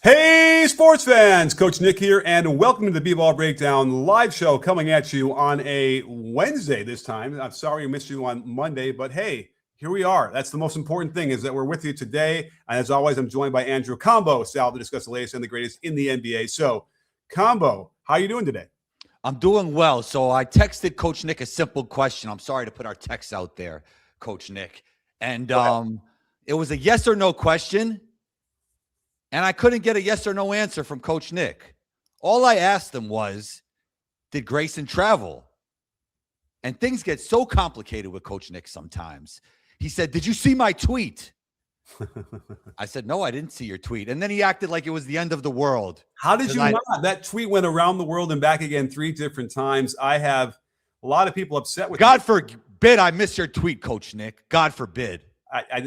Hey, sports fans! Coach Nick here, and welcome to the B-Ball Breakdown live show coming at you on a Wednesday this time. I'm sorry I missed you on Monday, but hey, here we are. That's the most important thing is that we're with you today. And as always, I'm joined by Andrew Combo Sal to discuss the latest and the greatest in the NBA. So, Combo, how are you doing today? I'm doing well. So I texted Coach Nick a simple question. I'm sorry to put our text out there, Coach Nick. And it was a yes or no question. And I couldn't get a yes or no answer from Coach Nick. All I asked him was, did Grayson travel? And things get so complicated with Coach Nick sometimes. He said, did you see my tweet? I said, no, I didn't see your tweet. And then he acted like it was the end of the world. How did you not? That tweet went around the world and back again 3 different times. I have a lot of people upset with God forbid I miss your tweet, Coach Nick. God forbid.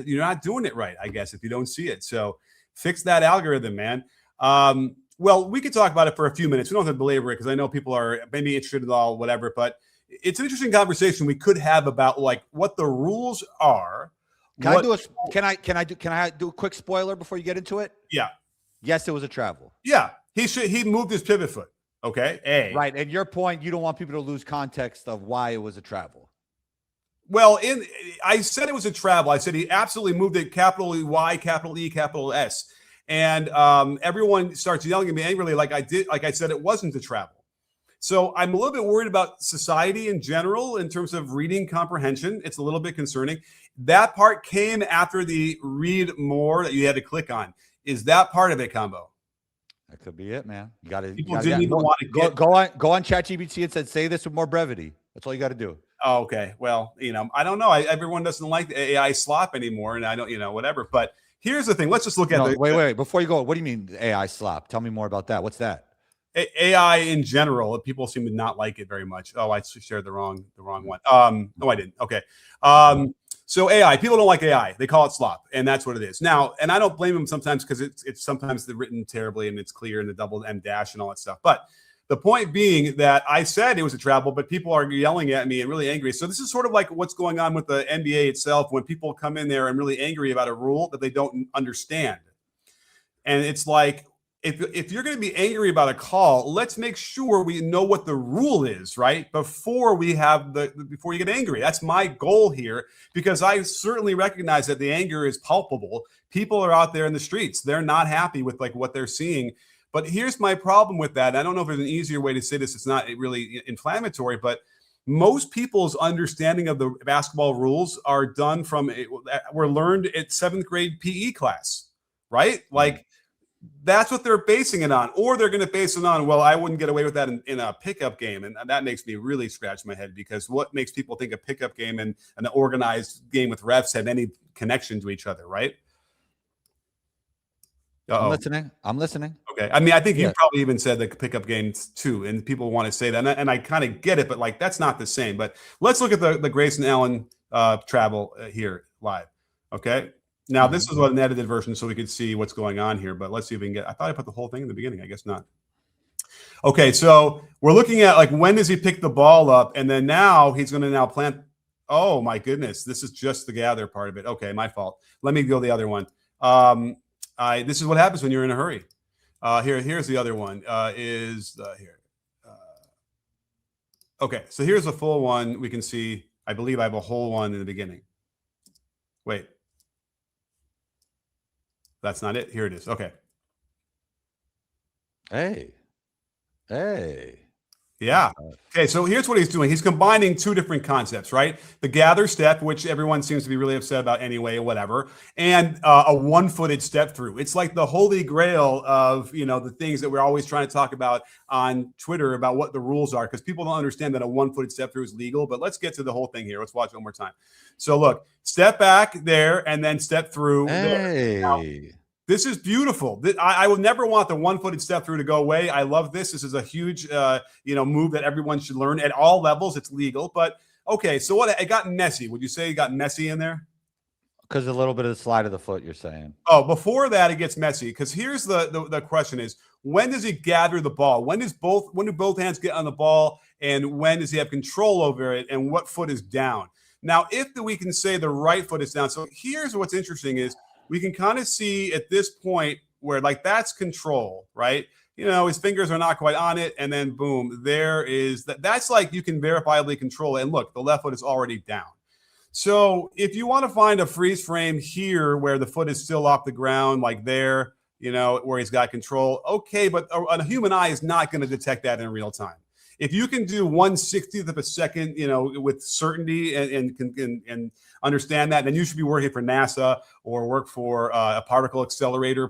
You're not doing it right, I guess, if you don't see it. So fix that algorithm, man. Well, we could talk about it for a few minutes. We don't have to belabor it because I know people are maybe interested in all whatever, but it's an interesting conversation we could have about like what the rules are. Can I do a quick spoiler before you get into it? Yeah. Yes, it was a travel. Yeah. He moved his pivot foot. Okay. Right. And your point, you don't want people to lose context of why it was a travel. Well, I said it was a travel. I said he absolutely moved it capital Y, capital E, capital S. And everyone starts yelling at me angrily like I said it wasn't a travel. So I'm a little bit worried about society in general in terms of reading comprehension. It's a little bit concerning. That part came after the read more that you had to click on. Is that part of it, Combo? That could be it, man. You got to go on ChatGPT and said, say this with more brevity. That's all you got to do. Oh, okay. Well, I don't know. Everyone doesn't like the AI slop anymore, and I don't, whatever. But here's the thing. Let's just look at wait. Before you go, what do you mean AI slop? Tell me more about that. What's that? AI in general, people seem to not like it very much. Oh, I shared the wrong one. No, I didn't. Okay. So AI, people don't like AI. They call it slop, and that's what it is. Now, and I don't blame them sometimes because it's sometimes written terribly and it's clear and the double M dash and all that stuff. But the point being that I said it was a travel, but people are yelling at me and really angry. So this is sort of like what's going on with the NBA itself when people come in there and really angry about a rule that they don't understand. And it's like, if you're going to be angry about a call, let's make sure we know what the rule is, right? Before you get angry. That's my goal here, because I certainly recognize that the anger is palpable. People are out there in the streets. They're not happy with like what they're seeing. But here's my problem with that. I don't know if there's an easier way to say this. It's not really inflammatory, but most people's understanding of the basketball rules are were learned at 7th grade PE class, right? Like that's what they're basing it on. Or they're going to base it on, well, I wouldn't get away with that in a pickup game. And that makes me really scratch my head, because what makes people think a pickup game and an organized game with refs have any connection to each other, right? Uh-oh. I'm listening. Okay. I mean, I think you probably even said the pickup games too, and people want to say that, and I kind of get it, but like that's not the same. But let's look at the Grayson Allen travel here live. Okay. Now this is an edited version, so we could see what's going on here. But let's see if we can get. I thought I put the whole thing in the beginning. I guess not. Okay, so we're looking at like when does he pick the ball up, and then now he's going to now plant. Oh my goodness, this is just the gather part of it. Okay, my fault. Let me go the other one. This is what happens when you're in a hurry. Here's the other one. Okay, so here's a full one. We can see, I believe I have a whole one in the beginning. Wait. That's not it. Here it is. Okay. Hey. Yeah. Okay, so here's what he's doing. He's combining 2 different concepts, right? The gather step, which everyone seems to be really upset about anyway, or whatever, and a one-footed step through. It's like the holy grail of, the things that we're always trying to talk about on Twitter about what the rules are, because people don't understand that a one-footed step through is legal. But let's get to the whole thing here. Let's watch it one more time. So look, step back there and then step through. Hey. Now, this is beautiful. I would never want the one-footed step through to go away. I love this. This is a huge, move that everyone should learn at all levels. It's legal, but okay. So what? It got messy. Would you say it got messy in there? Because a little bit of the slide of the foot, you're saying. Oh, before that, it gets messy. Because here's the question: is when does he gather the ball? When do both hands get on the ball, and when does he have control over it? And what foot is down? Now, we can say the right foot is down. So here's what's interesting is we can kind of see at this point where like that's control, right? His fingers are not quite on it, and then boom, there is that's like you can verifiably control it. And look, the left foot is already down. So if you want to find a freeze frame here where the foot is still off the ground, like there, where he's got control, okay, but a human eye is not going to detect that in real time. If you can do 1/60th of a second, with certainty and understand that, then you should be working for NASA or work for a particle accelerator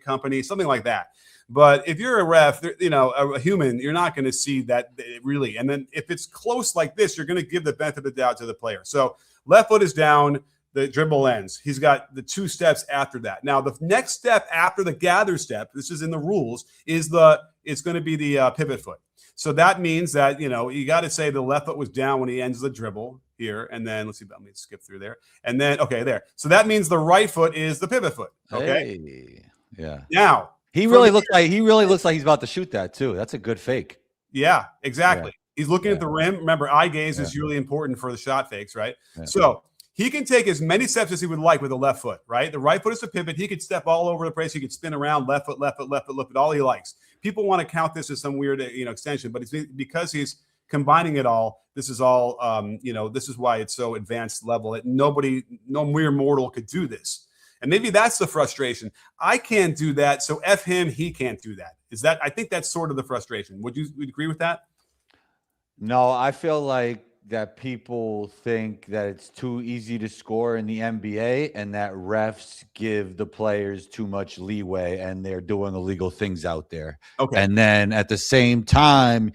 company, something like that. But if you're a ref, a human, you're not going to see that really. And then if it's close like this, you're going to give the benefit of the doubt to the player. So left foot is down, the dribble ends. He's got the 2 steps after that. Now, the next step after the gather step, this is in the rules, it's going to be the pivot foot. So that means that, you got to say the left foot was down when he ends the dribble here. And then let me skip through there. And then, okay, there. So that means the right foot is the pivot foot. Okay. Hey. Yeah. Now, he really looks like he's about to shoot that too. That's a good fake. Yeah, exactly. Yeah. He's looking at the rim. Remember, eye gaze is really important for the shot fakes, right? Yeah. So he can take as many steps as he would like with the left foot, right? The right foot is a pivot. He could step all over the place. He could spin around left foot, all he likes. People want to count this as some weird, extension, but it's because he's combining it all. This is all, this is why it's so advanced level that no mere mortal could do this. And maybe that's the frustration. I can't do that, so F him, he can't do that. I think that's sort of the frustration. Would you agree with that? No, I feel like that people think that it's too easy to score in the NBA and that refs give the players too much leeway and they're doing illegal things out there. Okay. And then at the same time,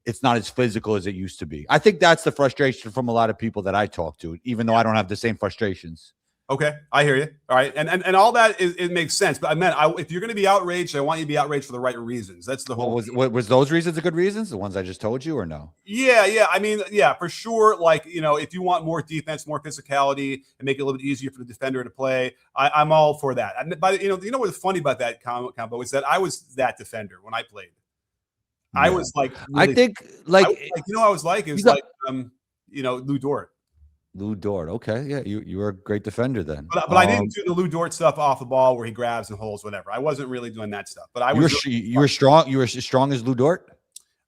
it's not as physical as it used to be. I think that's the frustration from a lot of people that I talk to, even though I don't have the same frustrations. Okay, I hear you. All right, and all that it makes sense. But I meant, if you're going to be outraged, I want you to be outraged for the right reasons. That's the whole. Was those reasons the good reasons? The ones I just told you, or no? Yeah. I mean, yeah, for sure. Like, if you want more defense, more physicality, and make it a little bit easier for the defender to play, I'm all for that. But you know what's funny about that combo is that I was that defender when I played. Yeah. I was like, really, I think like I was like, it was like Lou Dort. Lou Dort. Okay. Yeah. You were a great defender then. But I didn't do the Lou Dort stuff off the ball where he grabs and holds, whatever. I wasn't really doing that stuff. But you were strong. You were as strong as Lou Dort?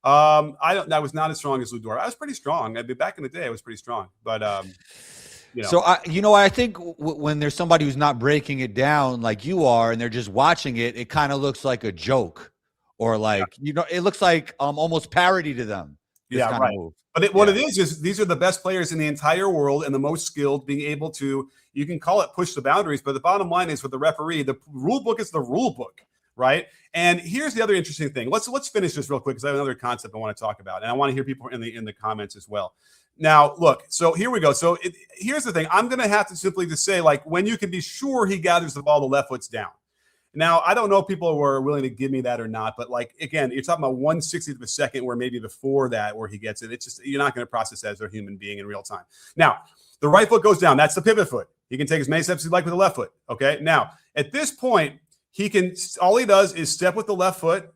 I was not as strong as Lou Dort. I was pretty strong. Back in the day, I was pretty strong. But So I think when there's somebody who's not breaking it down like you are and they're just watching it, it kind of looks like a joke or like, it looks like almost parody to them. Yeah, right. But what it is these are the best players in the entire world and the most skilled, being able to, you can call it push the boundaries, but the bottom line is with the referee, the rule book is the rule book, right? And here's the other interesting thing. Let's finish this real quick because I have another concept I want to talk about, and I want to hear people in the comments as well. Now, look, so here we go. So here's the thing. I'm going to have to simply just say, like, when you can be sure he gathers the ball, the left foot's down. Now, I don't know if people were willing to give me that or not, but like, again, you're talking about 1/60th of a second where maybe before that where he gets it. It's just, you're not going to process that as a human being in real time. Now, the right foot goes down. That's the pivot foot. He can take as many steps as he'd like with the left foot. Okay. Now, at this point, all he does is step with the left foot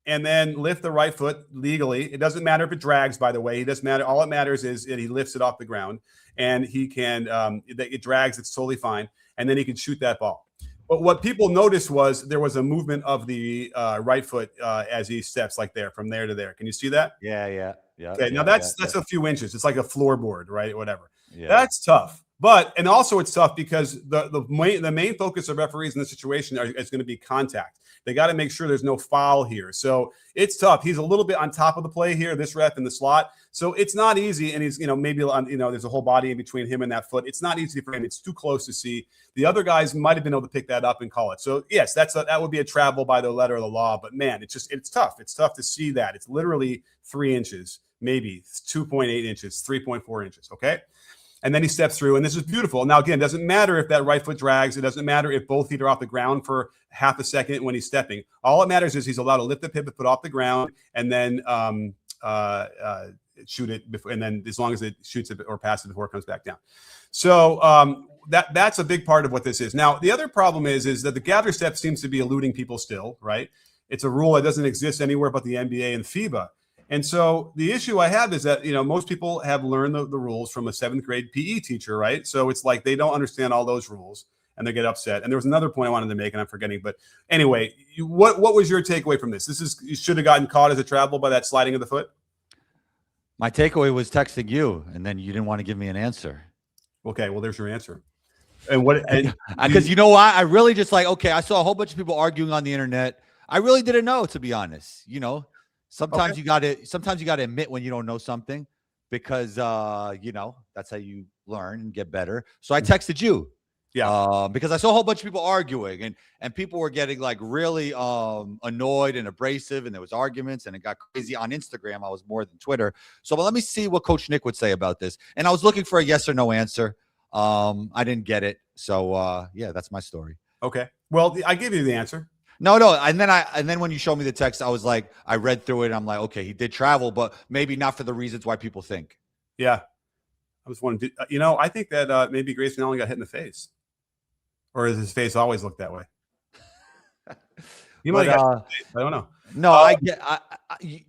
and then lift the right foot legally. It doesn't matter if it drags, by the way. It doesn't matter. All it matters is that he lifts it off the ground and he can, it drags, it's totally fine. And then he can shoot that ball. But what people noticed was there was a movement of the right foot as he steps like there, from there to there. Can you see that? Yeah. Okay, now that's a few inches. It's like a floorboard, right? Whatever. Yeah. That's tough. And also it's tough because the main focus of referees in this situation is going to be contact. They got to make sure there's no foul here. So it's tough. He's a little bit on top of the play here, this ref in the slot. So it's not easy. And he's, maybe there's a whole body in between him and that foot. It's not easy for him. It's too close to see. The other guys might have been able to pick that up and call it. So yes, that would be a travel by the letter of the law. But man, it's tough. It's tough to see that. It's literally 3 inches, maybe 2.8 inches, 3.4 inches. Okay. And then he steps through, and this is beautiful. Now, again, it doesn't matter if that right foot drags. It doesn't matter if both feet are off the ground for half a second when he's stepping. All it matters is he's allowed to lift the pivot foot off the ground and then shoot it, and then as long as it shoots it or passes it before it comes back down. So that's a big part of what this is. Now, the other problem is that the gather step seems to be eluding people still, right? It's a rule that doesn't exist anywhere but the NBA and FIBA. And so the issue I have is that, most people have learned the rules from a 7th grade PE teacher, right? So it's like they don't understand all those rules. and they get upset. And there was another point I wanted to make, and I'm forgetting. But anyway, what was your takeaway from this? You should have gotten caught as a travel by that sliding of the foot. My takeaway was texting you, and then you didn't want to give me an answer. Okay, well, there's your answer. And what? Because you know why? I really just okay, I saw a whole bunch of people arguing on the internet. I really didn't know, to be honest. Sometimes you got to admit when you don't know something, because that's how you learn and get better. So I texted you. Yeah. Because I saw a whole bunch of people arguing, and people were getting really annoyed and abrasive, and there was arguments, and it got crazy on Instagram. I was more than Twitter. So let me see what Coach Nick would say about this. And I was looking for a yes or no answer. I didn't get it. So that's my story. Okay. Well, I give you the answer. No. And then when you showed me the text, I was I read through it. And I'm like, okay, he did travel, but maybe not for the reasons why people think. Yeah. I was wondering, I think that maybe Grayson Allen got hit in the face. Or does his face always look that way? You might have got hit in the face. I don't know. No,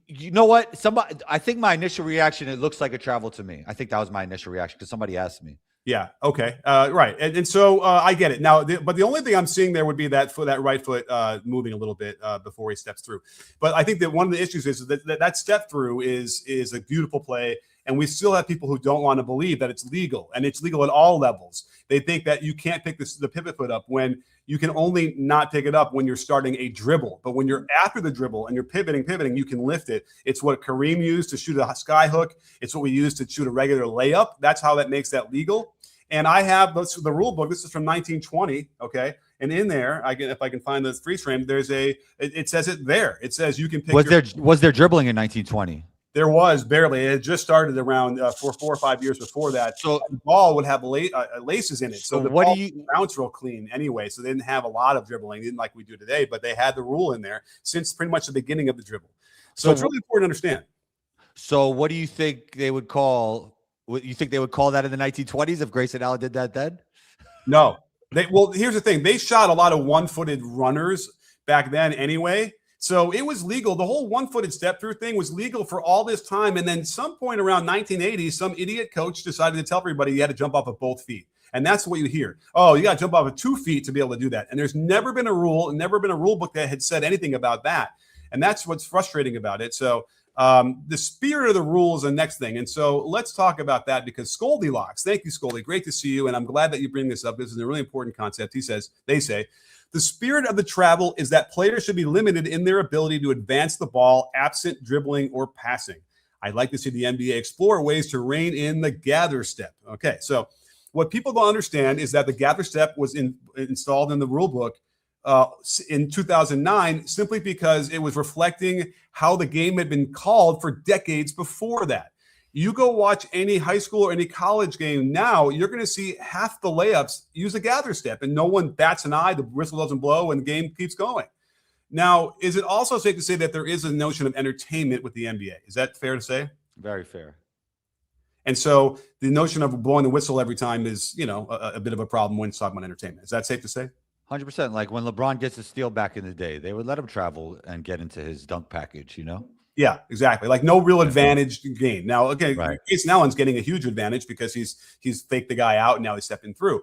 you know what? I think my initial reaction, it looks like a travel to me. I think that was my initial reaction because somebody asked me. Yeah. Okay. Right. And so I get it now. But the only thing I'm seeing there would be that right foot moving a little bit before he steps through. But I think that one of the issues is that step through is a beautiful play. And we still have people who don't want to believe that it's legal, and it's legal at all levels. They think that you can't pick the pivot foot up when you can only not pick it up when you're starting a dribble. But when you're after the dribble and you're pivoting, you can lift it. It's what Kareem used to shoot a sky hook. It's what we use to shoot a regular layup. That's how that makes that legal. And I have the rule book. This is from 1920. Okay. And in there, if I can find the freeze frame, it says it there. It says you can pick. Was there dribbling in 1920? There was barely. It just started around for 4 or 5 years before that. So the ball would have laces in it. So the ball would bounce real clean anyway. So they didn't have a lot of dribbling. They didn't like we do today, but they had the rule in there since pretty much the beginning of the dribble. So it's really important to understand. So what do you think they would call? What you think they would call that in the 1920s if Grayson Allen did that then? No. Well, here's the thing. They shot a lot of one-footed runners back then anyway. So it was legal. The whole one-footed step-through thing was legal for all this time. And then some point around 1980, some idiot coach decided to tell everybody you had to jump off of both feet. And that's what you hear. Oh, you got to jump off of 2 feet to be able to do that. And there's never been a rule book that had said anything about that. And that's what's frustrating about it. So the spirit of the rule is the next thing. And so let's talk about that, because Goldilocks, thank you, Scoldy. Great to see you. And I'm glad that you bring this up. This is a really important concept. They say, the spirit of the travel is that players should be limited in their ability to advance the ball absent dribbling or passing. I'd like to see the NBA explore ways to rein in the gather step. Okay, so what people don't understand is that the gather step was installed in the rule book in 2009 simply because it was reflecting how the game had been called for decades before that. You go watch any high school or any college game now, you're going to see half the layups use a gather step, and no one bats an eye, the whistle doesn't blow, and the game keeps going. Now, is it also safe to say that there is a notion of entertainment with the NBA? Is that fair to say? Very fair. And so the notion of blowing the whistle every time is, a bit of a problem when it's talking about entertainment. Is that safe to say? 100%. Like when LeBron gets a steal back in the day, they would let him travel and get into his dunk package, Yeah, exactly. Like no real advantage game. Now, okay, right. Grayson Allen's getting a huge advantage because he's faked the guy out and now he's stepping through.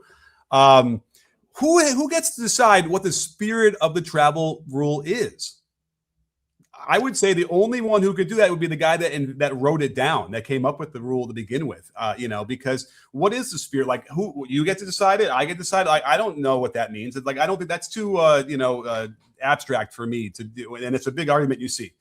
Who gets to decide what the spirit of the travel rule is? I would say the only one who could do that would be the guy that wrote it down, that came up with the rule to begin with. Because what is the spirit? Like, who you get to decide it? I get to decide. I don't know what that means. It's like I don't think that's too abstract for me to do, and it's a big argument you see.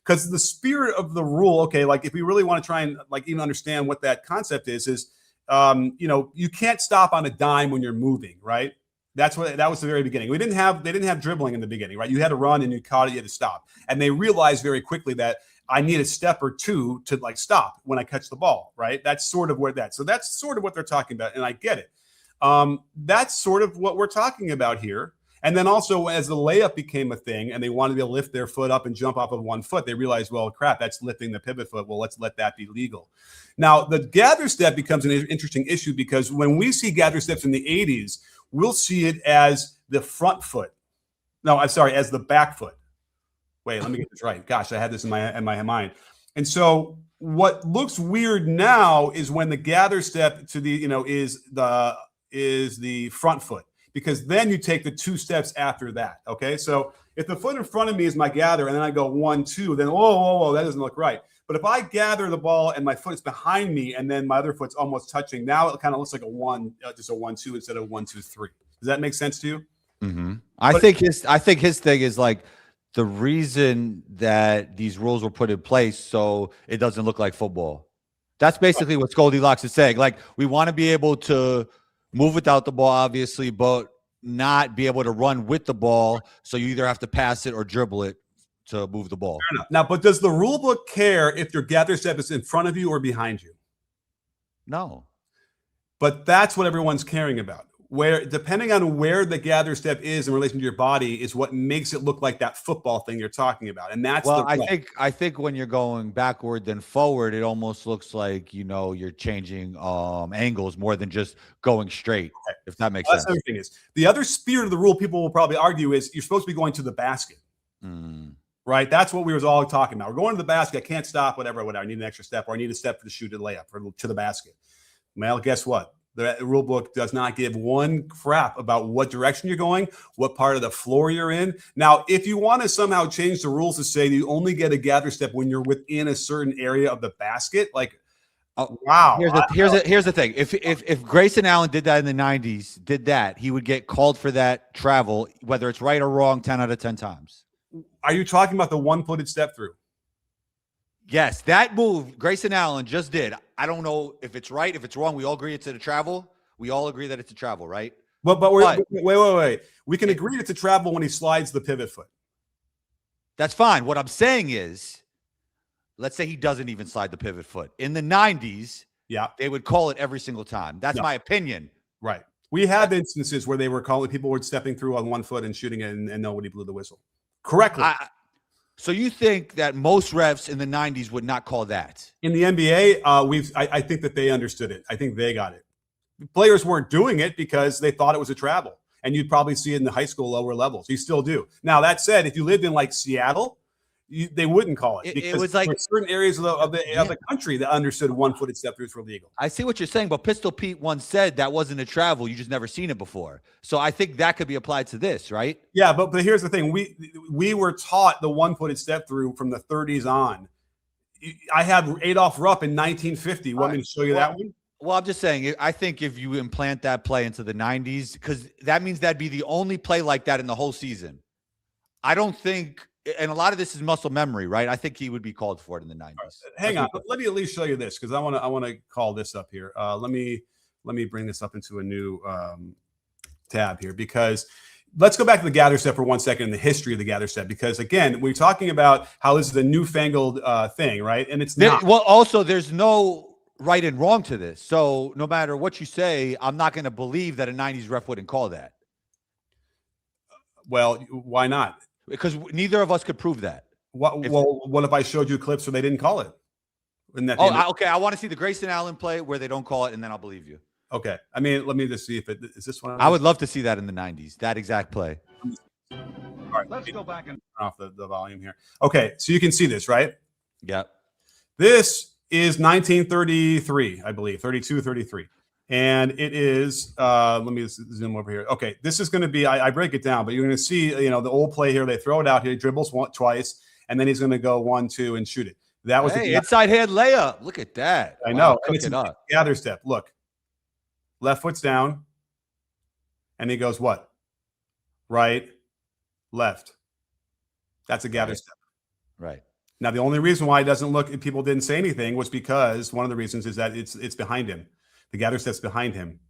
Because the spirit of the rule, okay, like if we really want to try and even understand what that concept is you can't stop on a dime when you're moving, right? That was the very beginning. They didn't have dribbling in the beginning, right? You had to run and you caught it, you had to stop. And they realized very quickly that I need a step or two to stop when I catch the ball, right? That's sort of where so that's sort of what they're talking about. And I get it. That's sort of what we're talking about here. And then also as the layup became a thing and they wanted to be able to lift their foot up and jump off of 1 foot, they realized, well, crap, that's lifting the pivot foot. Well, let's let that be legal. Now, the gather step becomes an interesting issue because when we see gather steps in the 80s, we'll see it as the front foot. No, I'm sorry, as the back foot. Wait, let me get this right. Gosh, I had this in my mind. And so what looks weird now is when the gather step to the, is the front foot. because then you take the 2 steps after that. Okay, so if the foot in front of me is my gather, and then I go 1, 2, then whoa, that doesn't look right. But if I gather the ball and my foot is behind me, and then my other foot's almost touching, now it kind of looks like a 1, just a 1, 2 instead of 1, 2, 3. Does that make sense to you? Mm-hmm. I think his thing is like the reason that these rules were put in place so it doesn't look like football. That's basically what Goldilocks is saying. Like, we want to be able to move without the ball, obviously, but not be able to run with the ball. So you either have to pass it or dribble it to move the ball. Fair enough. Now, but does the rule book care if your gather step is in front of you or behind you? No. But that's what everyone's caring about. Where, depending on where the gather step is in relation to your body, is what makes it look like that football thing you're talking about. And that's I think when you're going backward then forward, it almost looks like, you know, you're changing angles more than just going straight. Okay. If that makes sense. That's the thing is, the other spirit of the rule people will probably argue is you're supposed to be going to the basket. Right? That's what we was all talking about. We're going to the basket. I can't stop, whatever. I need an extra step, or I need a step to shoot a layup or to the basket. Well, guess what? The rule book does not give one crap about what direction you're going, what part of the floor you're in. Now, if you want to somehow change the rules to say you only get a gather step when you're within a certain area of the basket, like, wow. Here's the thing. If Grayson Allen did that in the 90s, he would get called for that travel, whether it's right or wrong, 10 out of 10 times. Are you talking about the one-footed step through? Yes, that move Grayson Allen just did. I don't know if it's right, if it's wrong. We all agree it's a travel. We all agree that it's a travel, right? But wait. We can agree it's a travel when he slides the pivot foot. That's fine. What I'm saying is, let's say he doesn't even slide the pivot foot. In the 90s, they would call it every single time. That's my opinion. Right. We have instances where they were calling, people were stepping through on one foot and shooting it, and nobody blew the whistle correctly. So you think that most refs in the 90s would not call that? In the NBA, I think that they understood it. I think they got it. Players weren't doing it because they thought it was a travel, and you'd probably see it in the high school lower levels. You still do. Now, that said, if you lived in like Seattle, they wouldn't call it because it was like certain areas of the country that understood one-footed step throughs were legal. I see what you're saying, but Pistol Pete once said that wasn't a travel. You just never seen it before. So I think that could be applied to this, right? Yeah, but here's the thing. We were taught the one-footed step through from the 30s on. I had Adolph Rupp in 1950. Want me to show you that one? Well, I'm just saying, I think if you implant that play into the 90s, because that means that'd be the only play like that in the whole season. I don't think, and a lot of this is muscle memory, right? I think he would be called for it in the 90s. Right. Hang on, let me at least show you this because I want to call this up here. Let me bring this up into a new tab here because let's go back to the gather step for 1 second in the history of the gather step because again, we're talking about how this is a newfangled thing, right? And it's not. Well, also there's no right and wrong to this. So no matter what you say, I'm not going to believe that a 90s ref wouldn't call that. Well, why not? Because neither of us could prove that. What if I showed you clips where they didn't call it? Okay. I want to see the Grayson Allen play where they don't call it, and then I'll believe you. Okay. I mean, let me just see if it is this one. I would love to see that in the 90s, that exact play. All right. Let's go back and turn off the volume here. Okay. So you can see this, right? Yeah. This is 1933, I believe, 32, 33. And it is, let me zoom over here. Okay, this is going to be, I break it down, but you're going to see, the old play here. They throw it out here, he dribbles twice, and then he's going to go 1, 2, and shoot it. That was the inside hand layup. Look at that. I know. And it's a gather step. Look, left foot's down, and he goes what? Right, left. That's a gather step. Right. Now, the only reason why it doesn't look, people didn't say anything was because one of the reasons is that it's behind him. The gather step's behind him.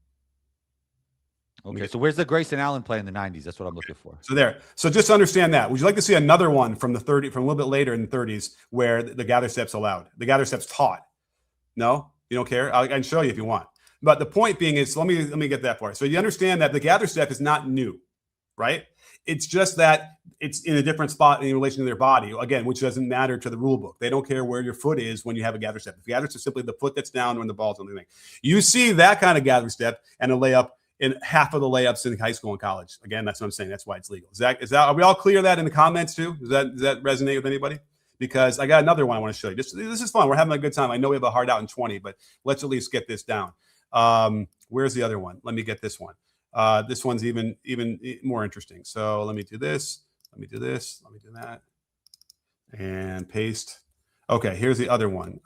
Okay, so where's the Grayson Allen play in the 90s? That's what I'm looking for. So there. So just to understand that, would you like to see another one from from a little bit later in the 30s where the gather step's allowed? The gather step's taught. No? You don't care? I can show you if you want. But the point being is, let me get that part. So you understand that the gather step is not new, right? It's just that it's in a different spot in relation to their body, again, which doesn't matter to the rule book. They don't care where your foot is when you have a gather step. If gather step is simply the foot that's down when the ball's on the thing. You see that kind of gather step and a layup in half of the layups in high school and college. Again, that's what I'm saying. That's why it's legal. Is that are we all clear that in the comments too? Does that resonate with anybody? Because I got another one I want to show you. This is fun. We're having a good time. I know we have a hard out in 20, but let's at least get this down. Where's the other one? Let me get this one. This one's even more interesting. So let me do this. Let me do this. Let me do that. And paste. Okay, here's the other one.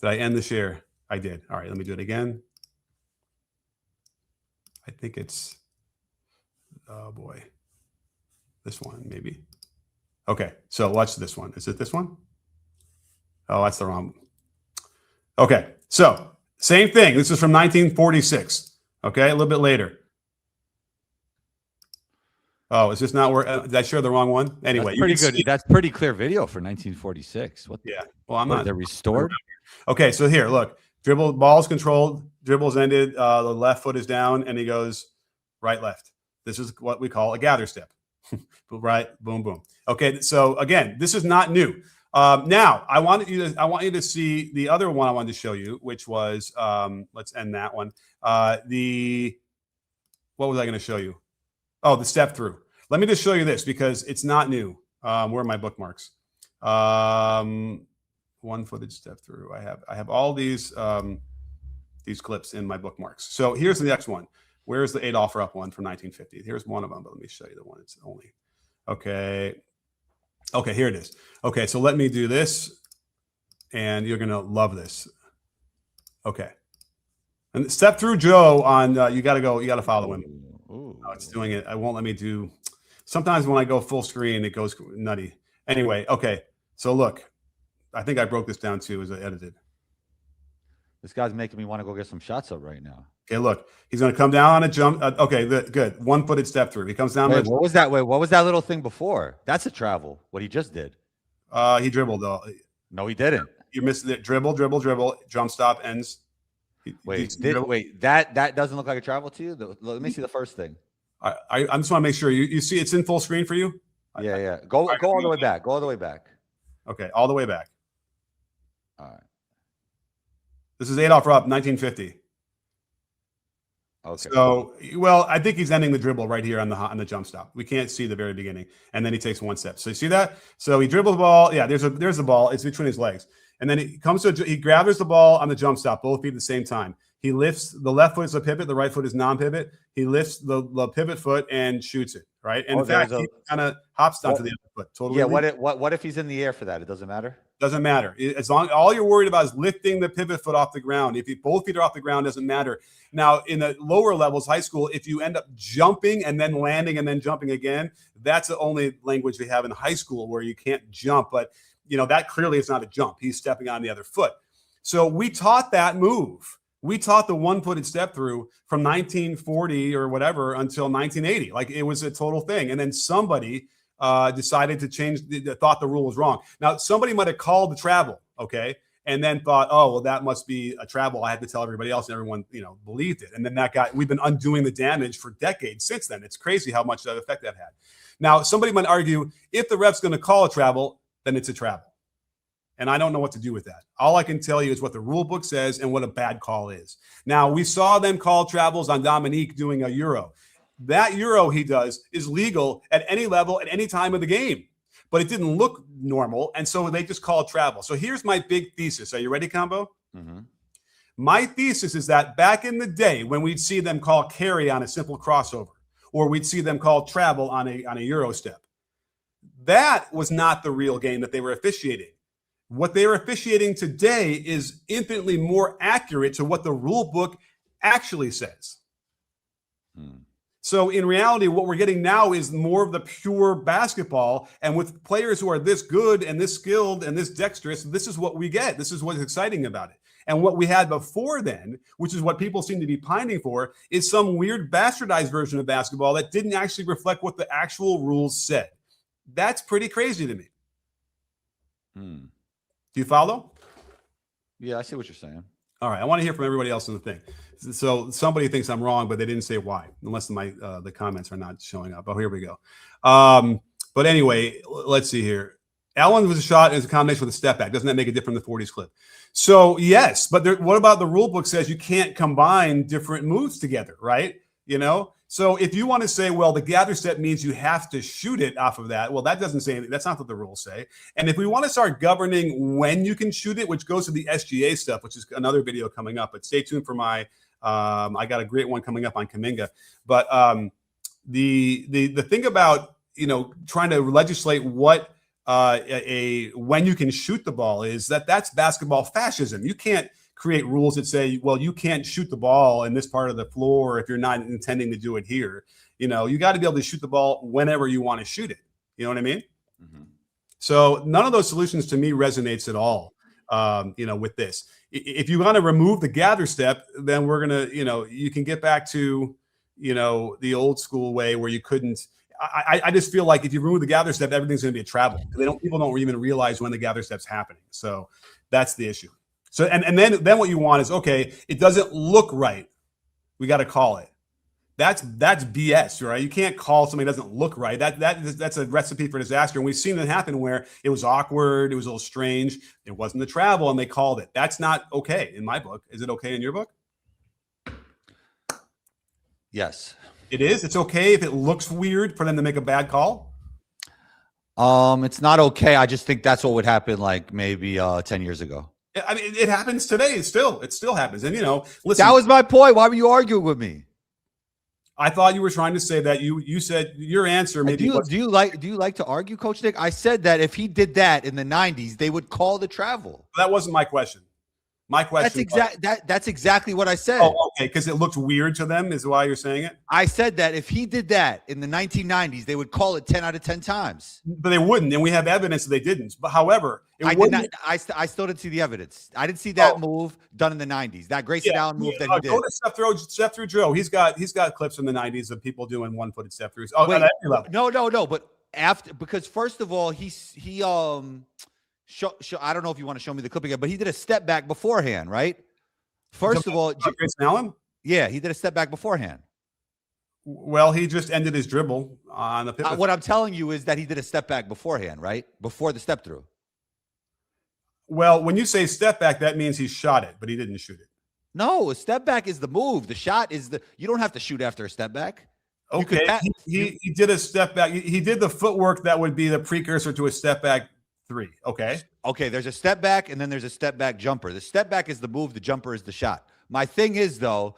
Did I end the share? I did. All right, let me do it again. I think it's, oh boy, this one maybe. Okay, so watch this one. Is it this one? Oh, that's the wrong. Okay, so same thing. This is from 1946. Okay, a little bit later. Oh, is this not where? Did I share the wrong one? Anyway, that's pretty good. That's pretty clear video for 1946. What? Yeah. Well, I'm not. They're restored. Okay, so here, look. Dribble, ball's controlled. Dribbles ended. The left foot is down, and he goes right, left. This is what we call a gather step. Right, boom, boom. Okay, so again, this is not new. Now, I want you to see the other one I wanted to show you, which was let's end that one. What was I going to show you? Oh, the step through. Let me just show you this because it's not new. Where are my bookmarks? One footage step through. I have all these clips in my bookmarks. So here's the next one. Where's the 8 offer up one from 1950? Here's one of them, but let me show you the one it's only. Okay. Okay, here it is. Okay, so let me do this, and you're gonna love this. Okay. And step through Joe on you gotta follow him. Oh, it's doing it. I won't let me do. Sometimes when I go full screen, it goes nutty. Anyway, okay. So look, I think I broke this down too as I edited. This guy's making me want to go get some shots up right now. Okay, look, he's going to come down on a jump. Okay, good. One-footed step through. He comes down. Wait, what was that? Wait, what was that little thing before? That's a travel. What he just did. He dribbled though. No, he didn't. You missed it. Dribble. Jump stop ends. Wait, that doesn't look like a travel to you? Let me see the first thing. I just want to make sure you see it's in full screen for you. Yeah. Go all the way back. Go all the way back. Okay, all the way back. All right. This is Adolph Rupp, 1950. Okay. So, well, I think he's ending the dribble right here on the jump stop. We can't see the very beginning, and then he takes one step. So you see that? So he dribbles the ball. Yeah, there's the ball. It's between his legs, and then he gathers the ball on the jump stop, both feet at the same time. He lifts the left foot is a pivot, the right foot is non-pivot. He lifts the pivot foot and shoots it. Right, and in fact, he kind of hops down to the other foot. Totally. Yeah. What if he's in the air for that? It doesn't matter. Doesn't matter. As long all you're worried about is lifting the pivot foot off the ground. If both feet are off the ground, doesn't matter. Now, in the lower levels, high school, if you end up jumping and then landing and then jumping again, that's the only language we have in high school where you can't jump. But that clearly is not a jump. He's stepping on the other foot. So we taught that move. We taught the one-footed step through from 1940 or whatever until 1980. Like it was a total thing. And then somebody decided to change, thought the rule was wrong. Now, somebody might have called the travel, okay, and then thought, oh, well, that must be a travel. I had to tell everybody else, and everyone, believed it. And then we've been undoing the damage for decades since then. It's crazy how much that effect that had. Now, somebody might argue, if the ref's going to call a travel, then it's a travel. And I don't know what to do with that. All I can tell you is what the rule book says and what a bad call is. Now, we saw them call travels on Dominique doing a Euro. That Euro he does is legal at any level at any time of the game, but it didn't look normal, and so they just call it travel. So here's my big thesis. Are you ready, Combo? Mm-hmm. My thesis is that back in the day when we'd see them call carry on a simple crossover, or we'd see them call travel on a Euro step, that was not the real game that they were officiating. What they are officiating today is infinitely more accurate to what the rule book actually says. So in reality, what we're getting now is more of the pure basketball. And with players who are this good and this skilled and this dexterous, this is what we get. This is what's exciting about it. And what we had before then, which is what people seem to be pining for, is some weird bastardized version of basketball that didn't actually reflect what the actual rules said. That's pretty crazy to me. Do you follow? Yeah, I see what you're saying. All right, I want to hear from everybody else in the thing. So somebody thinks I'm wrong, but they didn't say why, unless the comments are not showing up. Oh, here we go. But anyway, let's see here. Allen was a shot as a combination with a step back. Doesn't that make it different from the 40s clip? So yes, but what about the rule book says you can't combine different moves together, right? So if you want to say, well, the gather step means you have to shoot it off of that, well, that doesn't say anything. That's not what the rules say. And if we want to start governing when you can shoot it, which goes to the SGA stuff, which is another video coming up, but stay tuned for my I got a great one coming up on Kuminga. But the thing about trying to legislate what when you can shoot the ball is that's basketball fascism. You can't create rules that say, well, you can't shoot the ball in this part of the floor if you're not intending to do it here. You got to be able to shoot the ball whenever you want to shoot it. You know what I mean? Mm-hmm. So none of those solutions to me resonates at all. With this, if you want to remove the gather step, then we're going to, you can get back to, the old school way where you couldn't. I just feel like if you remove the gather step, everything's going to be a travel. People don't even realize when the gather step's happening. So that's the issue. So and then what you want is, okay, it doesn't look right. We got to call it. That's BS, right? You can't call something that doesn't look right. That's a recipe for disaster. And we've seen it happen where it was awkward, it was a little strange, it wasn't the travel, and they called it. That's not okay in my book. Is it okay in your book? Yes. It is? It's okay if it looks weird for them to make a bad call? It's not okay. I just think that's what would happen like maybe 10 years ago. I mean, it happens today. It still happens. And, listen. That was my point. Why were you arguing with me? I thought you were trying to say that you said your answer maybe. Do you like to argue, Coach Nick? I said that if he did that in the 90s, they would call the travel. That wasn't my question. My question. That's exactly what I said. Oh, okay, because it looked weird to them is why you're saying it. I said that if he did that in the 1990s, they would call it 10 out of 10 times. But they wouldn't, and we have evidence that they didn't. But however, I did not. I still didn't see the evidence. I didn't see that move done in the 90s. That Grayson Allen move that he did. Go to step through Joe. He's got clips in the 90s of people doing one-footed step throughs. Oh, wait, at every level. No. But because first of all, he I don't know if you want to show me the clip again, but he did a step back beforehand, right? First of all, Grayson Allen? Yeah, he did a step back beforehand. Well, he just ended his dribble on the pivot. What I'm telling you is that he did a step back beforehand, right? Before the step through. Well, when you say step back, that means he shot it, but he didn't shoot it. No, a step back is the move. The shot is you don't have to shoot after a step back. Okay, he did a step back. He did the footwork that would be the precursor to a step back three. Okay, there's a step back and then there's a step back jumper. The step back is the move. The jumper is the shot. My thing is, though,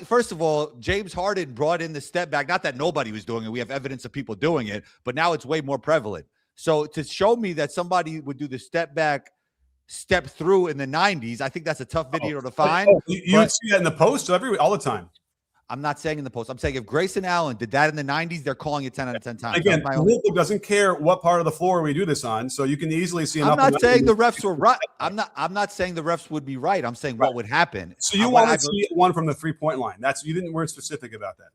first of all, James Harden brought in the step back. Not that nobody was doing it. We have evidence of people doing it, but now it's way more prevalent. So to show me that somebody would do the step back, step through in the 90s, I think that's a tough video to find. You would see that in the post all the time. I'm not saying in the post. I'm saying if Grayson Allen did that in the 90s, they're calling it 10 out of 10 times. Again, the rule book doesn't care what part of the floor we do this on, so you can easily see. I'm not saying the refs were right. I'm not saying the refs would be right. I'm saying what would happen. So you want to see one from the 3-point line? Weren't specific about that.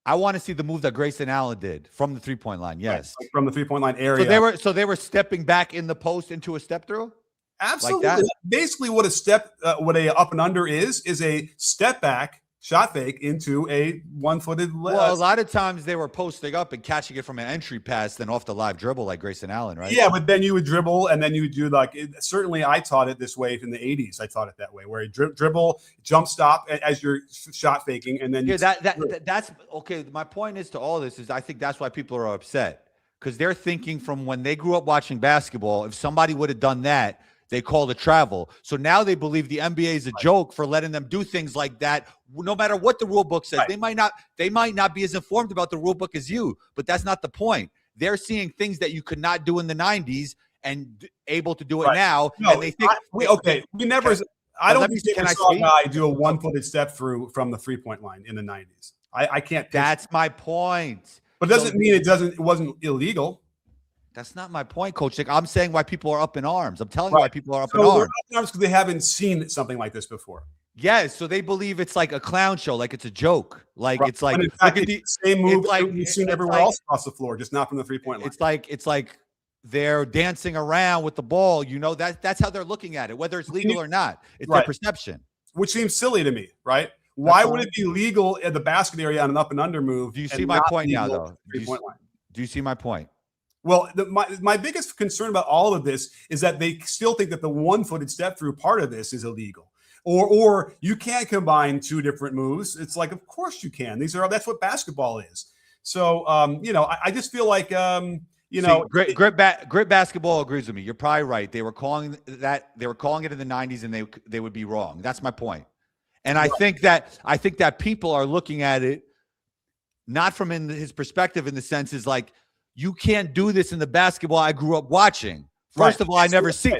I want to see the move that Grayson Allen did from the 3-point line. Yes, right, from the 3-point line area. So they were stepping back in the post into a step through. Absolutely. Like basically, what a up and under is a step back. Shot fake into a one-footed. Well, a lot of times they were posting up and catching it from an entry pass, then off the live dribble like Grayson Allen, right? Yeah, but then you would dribble, and then you would do certainly I taught it this way in the 80s. I taught it that way, where you dribble, jump stop as you're shot faking, and then that's okay. My point is to all this is I think that's why people are upset because they're thinking from when they grew up watching basketball, if somebody would have done that, they call it travel. So now they believe the NBA is a joke for letting them do things like that, no matter what the rule book says. Right. They might not be as informed about the rule book as you, but that's not the point. They're seeing things that you could not do in the 90s and able to do it now. No, and they think we never. I don't think I saw a guy do a one-footed step through from the 3-point line in the 90s. I can't. That's my point. But it doesn't mean it wasn't illegal. That's not my point, Coach Nick. I'm saying why people are up in arms. I'm telling you why people are up in arms. They're up in arms because they haven't seen something like this before. Yes, so they believe it's like a clown show, like it's a joke. Like it's like look at the same move we've seen everywhere else across the floor, just not from the 3-point line. It's like they're dancing around with the ball. That's how they're looking at it, whether it's legal or not. It's their perception. Which seems silly to me, right? Why would it be legal at the basket area on an up and under move? Do you see my point now, though? Do you see my point? Well, my biggest concern about all of this is that they still think that the one-footed step through part of this is illegal, or you can't combine two different moves. It's like, of course you can. That's what basketball is. So, I just feel like, Grit basketball agrees with me. You're probably right. They were calling it in the 90s, and they would be wrong. That's my point. And I think that people are looking at it not from his perspective, in the sense is like, you can't do this in the basketball I grew up watching. First of all, I never seen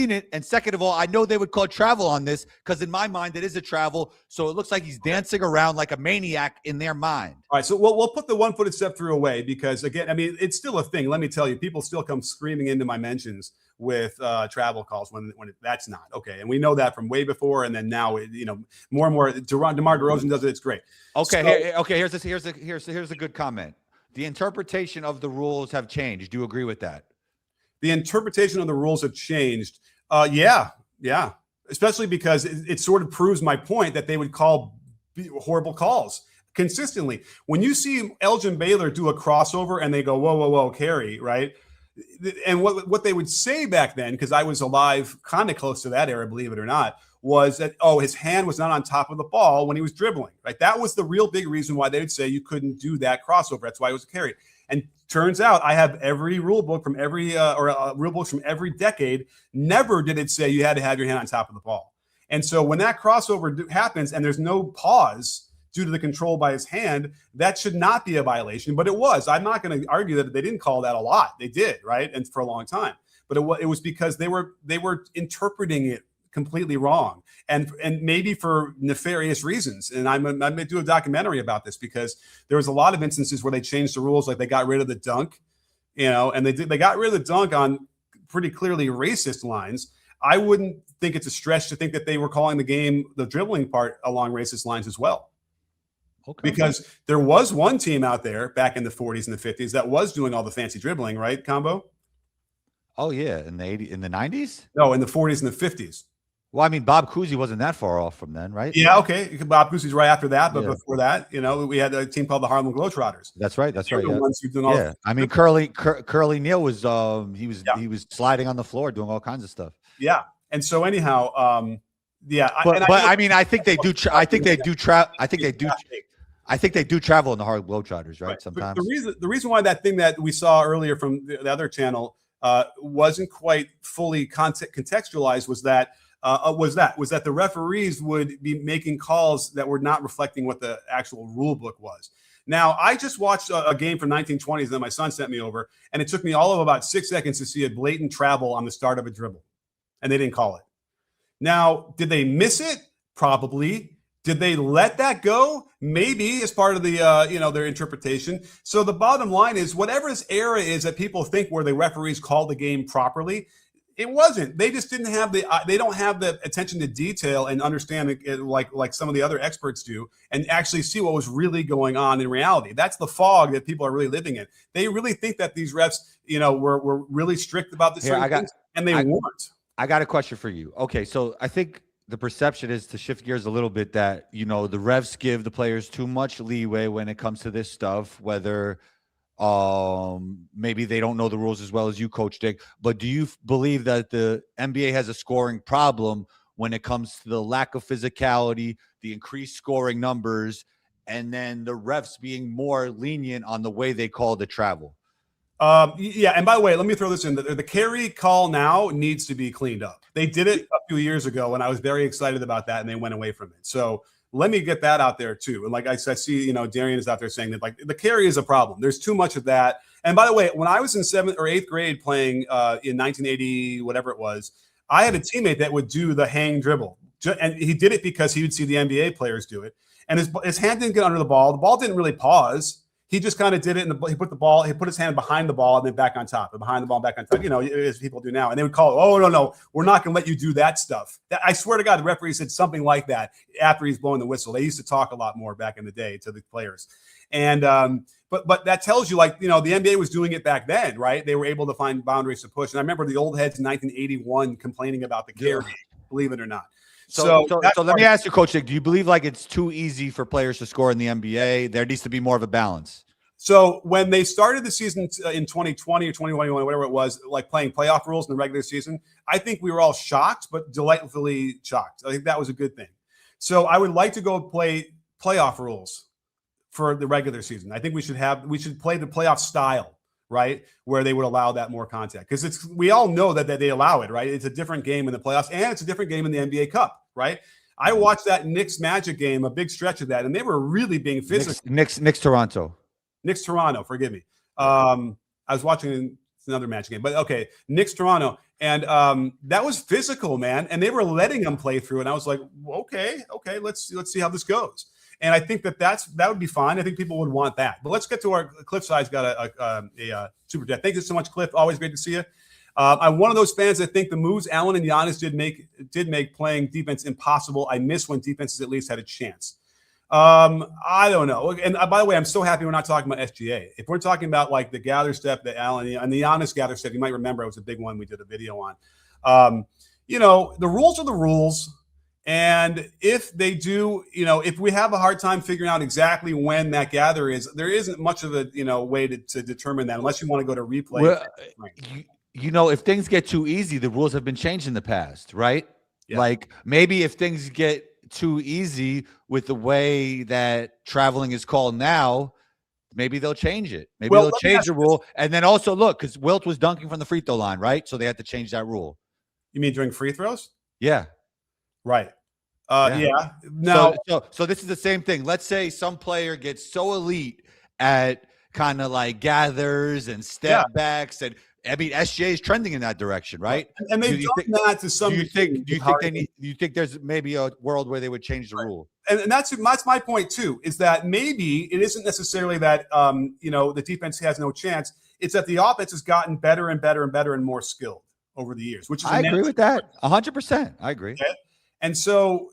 it. And second of all, I know they would call travel on this because in my mind, it is a travel. So it looks like he's dancing around like a maniac in their mind. All right. So we'll put the one-footed step through away because, again, I mean, it's still a thing. Let me tell you, people still come screaming into my mentions with travel calls when that's not. Okay. And we know that from way before. And then now, more and more, DeMar DeRozan does it. It's great. Okay. Here's a good comment. The interpretation of the rules have changed. Do you agree with that? The interpretation of the rules have changed. Yeah. Especially because it sort of proves my point that they would call horrible calls consistently. When you see Elgin Baylor do a crossover and they go, whoa, carry, right? And what they would say back then, because I was alive kind of close to that era, believe it or not, was that, his hand was not on top of the ball when he was dribbling, right? That was the real big reason why they would say you couldn't do that crossover. That's why it was a carry. And turns out I have every rule book from every rule books from every decade. Never did it say you had to have your hand on top of the ball. And so when that crossover happens and there's no pause due to the control by his hand, that should not be a violation. But it was. I'm not going to argue that they didn't call that a lot. They did, right? And for a long time. But it was because they were interpreting it completely wrong, and maybe for nefarious reasons. And I'm going to do a documentary about this because there was a lot of instances where they changed the rules, like they got rid of the dunk, and they got rid of the dunk on pretty clearly racist lines. I wouldn't think it's a stretch to think that they were calling the dribbling part along racist lines as well. Okay. Because there was one team out there back in the 40s and the 50s that was doing all the fancy dribbling, right, Combo? Oh yeah, in the 90s? No, in the 40s and the 50s. Well, I mean, Bob Cousy wasn't that far off from then, right? Yeah, okay. Bob Cousy's right after that, but before that, we had a team called the Harlem Globetrotters. That's right. Yeah. I mean, Curly Neal was he was sliding on the floor, doing all kinds of stuff. Yeah, and so anyhow, I think they do. I think they do travel in the Harlem Globetrotters, right? Sometimes. The reason why that thing that we saw earlier from the other channel wasn't quite fully contextualized was that the referees would be making calls that were not reflecting what the actual rule book was. Now, I just watched a game from 1920s that my son sent me over, and it took me all of about 6 seconds to see a blatant travel on the start of a dribble, and they didn't call it. Now, did they miss it? Probably. Did they let that go? Maybe as part of the their interpretation. So the bottom line is, whatever this era is that people think where the referees call the game properly, it wasn't. They just didn't have they don't have the attention to detail and understand it like some of the other experts do, and actually see what was really going on in reality. That's the fog that people are really living in. They really think that these refs, were really strict about this, and they weren't. I got a question for you. Okay, so I think the perception is, to shift gears a little bit, that the refs give the players too much leeway when it comes to this stuff, whether maybe they don't know the rules as well as you, Coach Dick. But do you believe that the NBA has a scoring problem when it comes to the lack of physicality, the increased scoring numbers, and then the refs being more lenient on the way they call the travel? Yeah, and by the way, let me throw this in. The carry call now needs to be cleaned up. They did it a few years ago, and I was very excited about that, and they went away from it. So let me get that out there too. And like I see, Darian is out there saying that like the carry is a problem. There's too much of that. And by the way, when I was in 7th or 8th grade playing in 1980, whatever it was, I had a teammate that would do the hang dribble, and he did it because he would see the NBA players do it, and his hand didn't get under the ball. The ball didn't really pause. He just kind of did it, and he put his hand behind the ball and then back on top, and behind the ball, back on top, as people do now. And they would call, "Oh, no, we're not going to let you do that stuff." I swear to God, the referee said something like that after he's blowing the whistle. They used to talk a lot more back in the day to the players. And but that tells you, the NBA was doing it back then, right? They were able to find boundaries to push. And I remember the old heads in 1981 complaining about the carry, believe it or not. So let me ask you, Coach Dick, do you believe it's too easy for players to score in the NBA? There needs to be more of a balance. So when they started the season in 2020 or 2021, whatever it was, like playing playoff rules in the regular season, I think we were all shocked, but delightfully shocked. I think that was a good thing. So I would like to go play playoff rules for the regular season. I think we should play the playoff style, right, where they would allow that more contact, because we all know that they allow it, right? It's a different game in the playoffs, and it's a different game in the NBA Cup, right? I watched that Knicks Magic game, a big stretch of that, and they were really being physical. Knicks Toronto. Knicks Toronto, forgive me. I was watching another Magic game, but okay, Knicks Toronto, and that was physical, man, and they were letting them play through, and I was like, okay, let's see how this goes. And I think that would be fine. I think people would want that. But let's get to our Cliffside's got a super chat. Thank you so much, Cliff. Always great to see you. I'm one of those fans that think the moves Allen and Giannis did make playing defense impossible. I miss when defenses at least had a chance. I don't know. And by the way, I'm so happy we're not talking about SGA. If we're talking about like the gather step that Allen and the Giannis gather step, you might remember it was a big one we did a video on. The rules are the rules. And if they do, if we have a hard time figuring out exactly when that gather is, there isn't much of a, way to determine that unless you want to go to replay. Well, if things get too easy, the rules have been changed in the past, right? Yeah. Like maybe if things get too easy with the way that traveling is called now, maybe they'll change it. Maybe they'll change the rule. And then also look, because Wilt was dunking from the free throw line, right? So they had to change that rule. You mean during free throws? Yeah. Right. Yeah. Now, so this is the same thing. Let's say some player gets so elite at kind of like gathers and step backs, and I mean SGA is trending in that direction, right? And they've done that to some. Do you think there's maybe a world where they would change the rule? And that's my point too. Is that maybe it isn't necessarily that the defense has no chance. It's that the offense has gotten better and better and better and more skilled over the years. Which is I agree with that 100%. I agree. Okay? And so,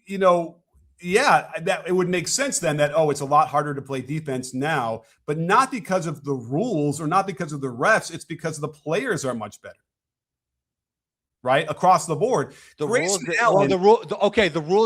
that it would make sense then that, it's a lot harder to play defense now, but not because of the rules or not because of the refs. It's because the players are much better, right? Across the board. The rules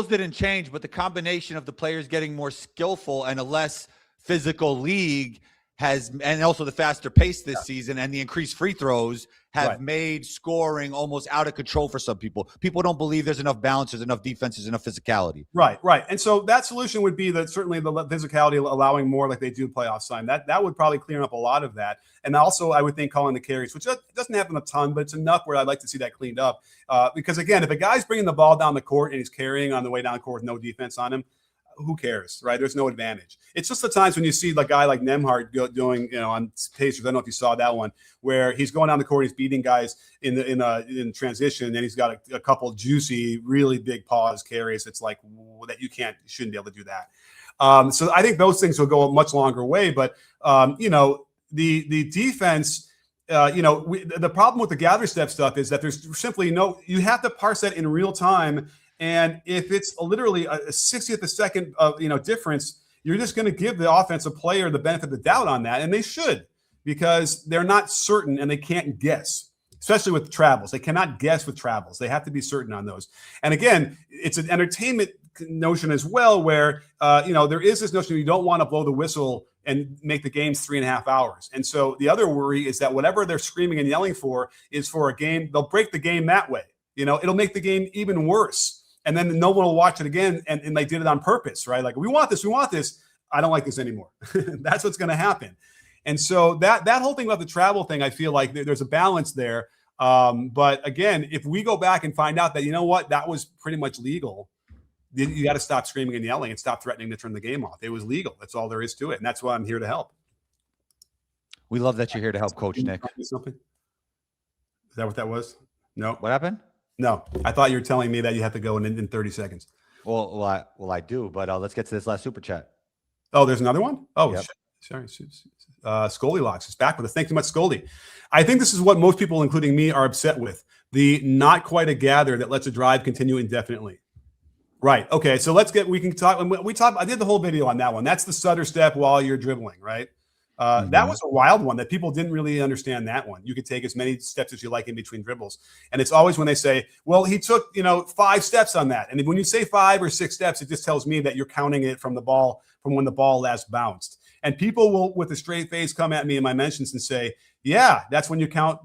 didn't change, but the combination of the players getting more skillful and a less physical league and also the faster pace this season and the increased free throws have made scoring almost out of control for some people. People don't believe there's enough balance, there's enough defense, there's enough physicality. Right. And so that solution would be that certainly the physicality allowing more like they do playoff time. That would probably clear up a lot of that. And also I would think calling the carries, which doesn't happen a ton, but it's enough where I'd like to see that cleaned up. Because again, if a guy's bringing the ball down the court and he's carrying on the way down the court with no defense on him, who cares, right? There's no advantage. It's just the times when you see the guy like Nembhard doing, on Pacers. I don't know if you saw that one where he's going down the court, he's beating guys in transition, and he's got a couple juicy, really big pause carries. It's like that you shouldn't be able to do that. So I think those things will go a much longer way. But the defense. The problem with the gather step stuff is that there's simply you have to parse that in real time. And if it's literally a 60th of a second difference, you're just going to give the offensive player the benefit of the doubt on that. And they should, because they're not certain and they can't guess, especially with travels. They cannot guess with travels. They have to be certain on those. And again, it's an entertainment notion as well, where, there is this notion you don't want to blow the whistle and make the games 3.5 hours. And so the other worry is that whatever they're screaming and yelling for is for a game. They'll break the game that way. It'll make the game even worse. And then no one will watch it again. And they did it on purpose, right? Like, we want this. I don't like this anymore. That's what's going to happen. And so that whole thing about the travel thing, I feel like there's a balance there. But again, if we go back and find out that, that was pretty much legal, you got to stop screaming and yelling and stop threatening to turn the game off. It was legal. That's all there is to it. And that's why I'm here to help. We love that you're here to help, Coach Nick. Something? Is that what that was? No. What happened? No, I thought you were telling me that you have to go in 30 seconds. Well, I do, but let's get to this last super chat. Oh, there's another one? Oh, yep. Sorry. Scully Locks is back with us. Thank you much, Scully. I think this is what most people, including me, are upset with. The not quite a gather that lets a drive continue indefinitely. Right. Okay, so we can talk. I did the whole video on that one. That's the stutter step while you're dribbling, right? That was a wild one that people didn't really understand that one. You could take as many steps as you like in between dribbles. And it's always when they say, well, he took, 5 steps on that. And when you say 5 or 6 steps, it just tells me that you're counting it from when the ball last bounced. And people will, with a straight face, come at me in my mentions and say, yeah, that's when you count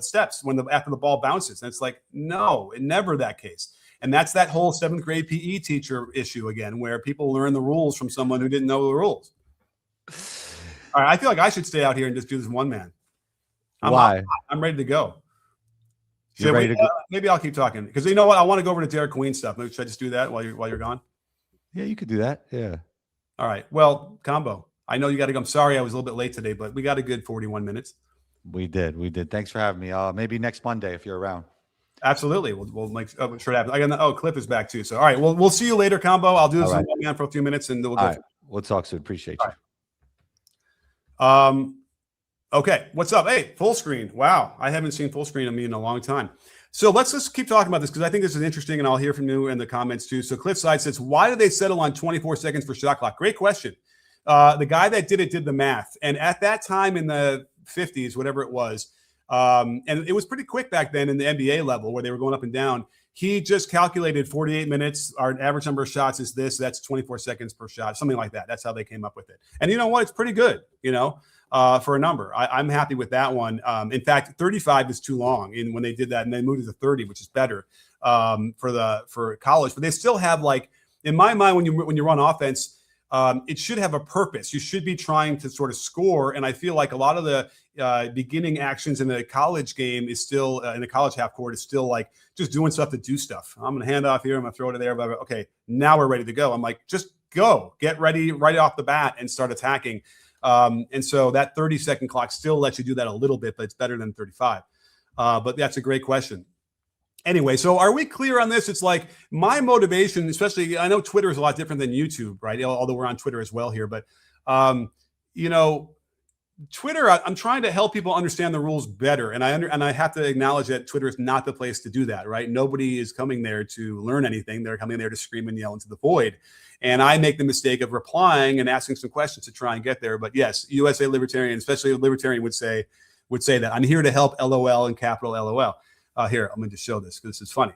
steps after the ball bounces. And it's like, no, it never that case. And that's that whole 7th grade PE teacher issue again, where people learn the rules from someone who didn't know the rules. All right, I feel like I should stay out here and just do this one man. Why? I'm ready to go. You ready to go? Maybe I'll keep talking because you know what? I want to go over to Derik Queen stuff. Maybe should I just do that while you're gone? Yeah, you could do that. Yeah. All right. Well, combo. I know you got to go. I'm sorry I was a little bit late today, but we got a good 41 minutes. We did. Thanks for having me. Maybe next Monday if you're around. Absolutely. We'll make sure it happens. Cliff is back too. So, all right. Well, we'll see you later, combo. I'll do this again for a few minutes and we'll go. All right. We'll talk soon. Appreciate you. Right. Okay. What's up? Hey, full screen. Wow. I haven't seen full screen of me in a long time. So let's just keep talking about this because I think this is interesting and I'll hear from you in the comments too. So Cliffside says, why did they settle on 24 seconds for shot clock? Great question. The guy that did it did the math. And at that time in the 50s, whatever it was, and it was pretty quick back then in the NBA level where they were going up and down. He just calculated 48 minutes. Our average number of shots is this. That's 24 seconds per shot, something like that. That's how they came up with it. And you know what? It's pretty good, for a number. I'm happy with that one. In fact, 35 is too long when they did that, and they moved it to 30, which is better for college. But they still have, like, in my mind, when you run offense, it should have a purpose. You should be trying to sort of score. And I feel like a lot of the beginning actions in the college game is still in the college half court is still like just doing stuff to do stuff. I'm going to hand off here. I'm going to throw it there. But okay, now we're ready to go. I'm like, just go, get ready right off the bat and start attacking. And so that 30-second clock still lets you do that a little bit, but it's better than 35. But that's a great question. Anyway, so are we clear on this? It's like my motivation, especially, I know Twitter is a lot different than YouTube, right? Although we're on Twitter as well here, but Twitter, I'm trying to help people understand the rules better. And I have to acknowledge that Twitter is not the place to do that, right? Nobody is coming there to learn anything. They're coming there to scream and yell into the void. And I make the mistake of replying and asking some questions to try and get there. But yes, USA Libertarian, especially a libertarian would say that I'm here to help, LOL and capital LOL. Here, I'm going to show this because this is funny.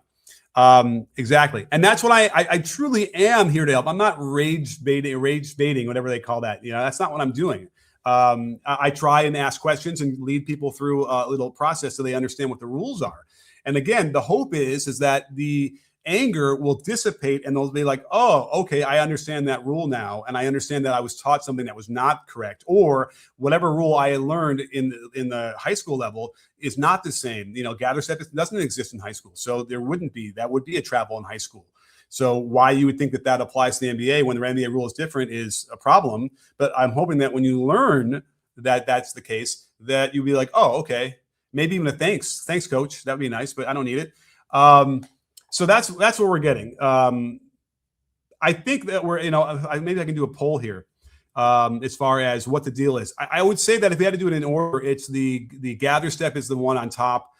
Exactly. And that's what I truly am here to help. I'm not rage baiting, whatever they call that. That's not what I'm doing. I try and ask questions and lead people through a little process so they understand what the rules are. And again, the hope is that the anger will dissipate and they'll be like, oh, okay, I understand that rule now. And I understand that I was taught something that was not correct, or whatever rule I had learned in the high school level is not the same. Gather step doesn't exist in high school. So that would be a travel in high school. So why you would think that applies to the NBA when the NBA rule is different is a problem. But I'm hoping that when you learn that that's the case, that you'll be like, oh, okay, maybe even a thanks, coach. That'd be nice, but I don't need it. So that's what we're getting. I think that we're, maybe I can do a poll here as far as what the deal is. I would say that if we had to do it in order, it's the gather step is the one on top.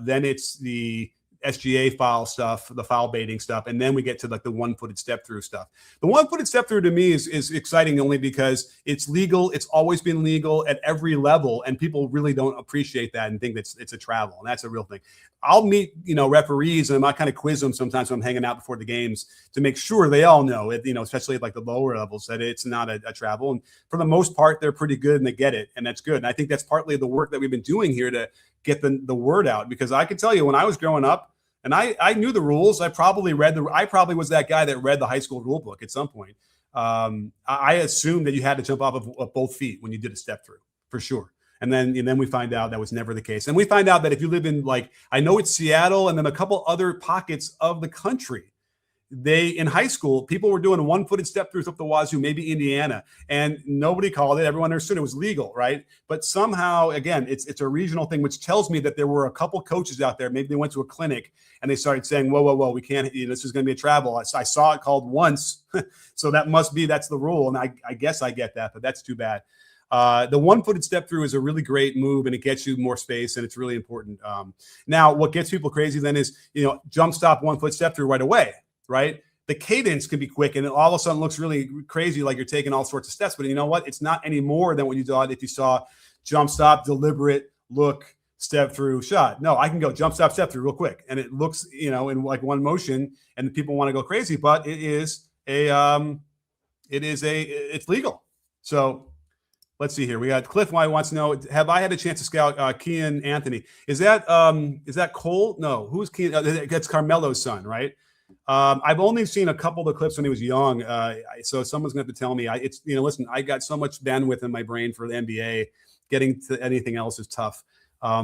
Then it's the SGA foul stuff, the foul baiting stuff, and then we get to like the one-footed step through stuff. The one-footed step through to me is exciting only because it's legal. It's always been legal at every level, and people really don't appreciate that and think that it's a travel, and that's a real thing. I'll meet referees and I kind of quiz them sometimes when I'm hanging out before the games to make sure they all know it, especially at like the lower levels, that it's not a travel. And for the most part, they're pretty good and they get it, and that's good. And I think that's partly the work that we've been doing here to get the word out, because I can tell you when I was growing up, and I knew the rules. I probably was that guy that read the high school rule book at some point. I assumed that you had to jump off of both feet when you did a step through, for sure. And then we find out that was never the case. And we find out that if you live in, like, I know it's Seattle and then a couple other pockets of the country, in high school, people were doing one-footed step throughs up the wazoo, maybe Indiana, and nobody called it. Everyone understood it was legal, right? But somehow, again, it's a regional thing, which tells me that there were a couple coaches out there. Maybe they went to a clinic and they started saying, whoa, we can't, this is going to be a travel. I saw it called once. So that's the rule. And I guess I get that, but that's too bad. The one-footed step through is a really great move, and it gets you more space, and it's really important. Now, what gets people crazy then is, jump stop, 1 foot step through right away. Right? The cadence can be quick and it all of a sudden looks really crazy, like you're taking all sorts of steps. But you know what? It's not any more than what you thought if you saw jump stop, deliberate, look, step through, shot. No, I can go jump stop, step through real quick. And it looks, in like one motion, and people want to go crazy, but it's legal. So let's see here. We got Cliff White wants to know, have I had a chance to scout Kean Anthony? Is that Cole? No, who's Kean? That's Carmelo's son, right? I've only seen a couple of the clips when he was young, so someone's going to have to tell me. Listen, I got so much bandwidth in my brain for the NBA. Getting to anything else is tough.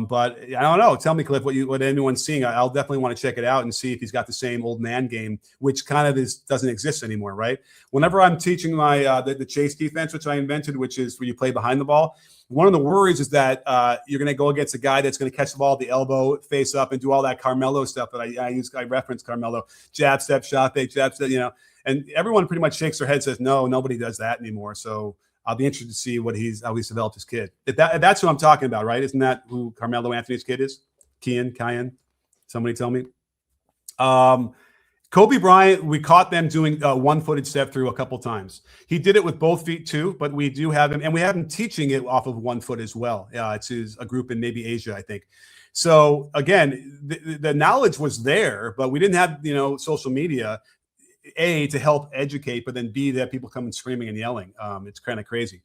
But I don't know. Tell me, Cliff, what anyone's seeing. I'll definitely want to check it out and see if he's got the same old man game, which kind of doesn't exist anymore, right? Whenever I'm teaching my the chase defense, which I invented, which is where you play behind the ball, one of the worries is that you're going to go against a guy that's going to catch the ball at the elbow, face up, and do all that Carmelo stuff that I reference Carmelo, jab step, shot fake, jab step, and everyone pretty much shakes their head, says no, nobody does that anymore. So I'll be interested to see how he's developed his kid. That's who I'm talking about, right? Isn't that who Carmelo Anthony's kid is? Kian? Somebody tell me. Kobe Bryant, we caught them doing one-footed step through a couple times. He did it with both feet too, but we do have him, and we have him teaching it off of 1 foot as well. It's a group in maybe Asia, I think. So again, the knowledge was there, but we didn't have social media. A, to help educate, but then B, that people come and screaming and yelling. It's kind of crazy.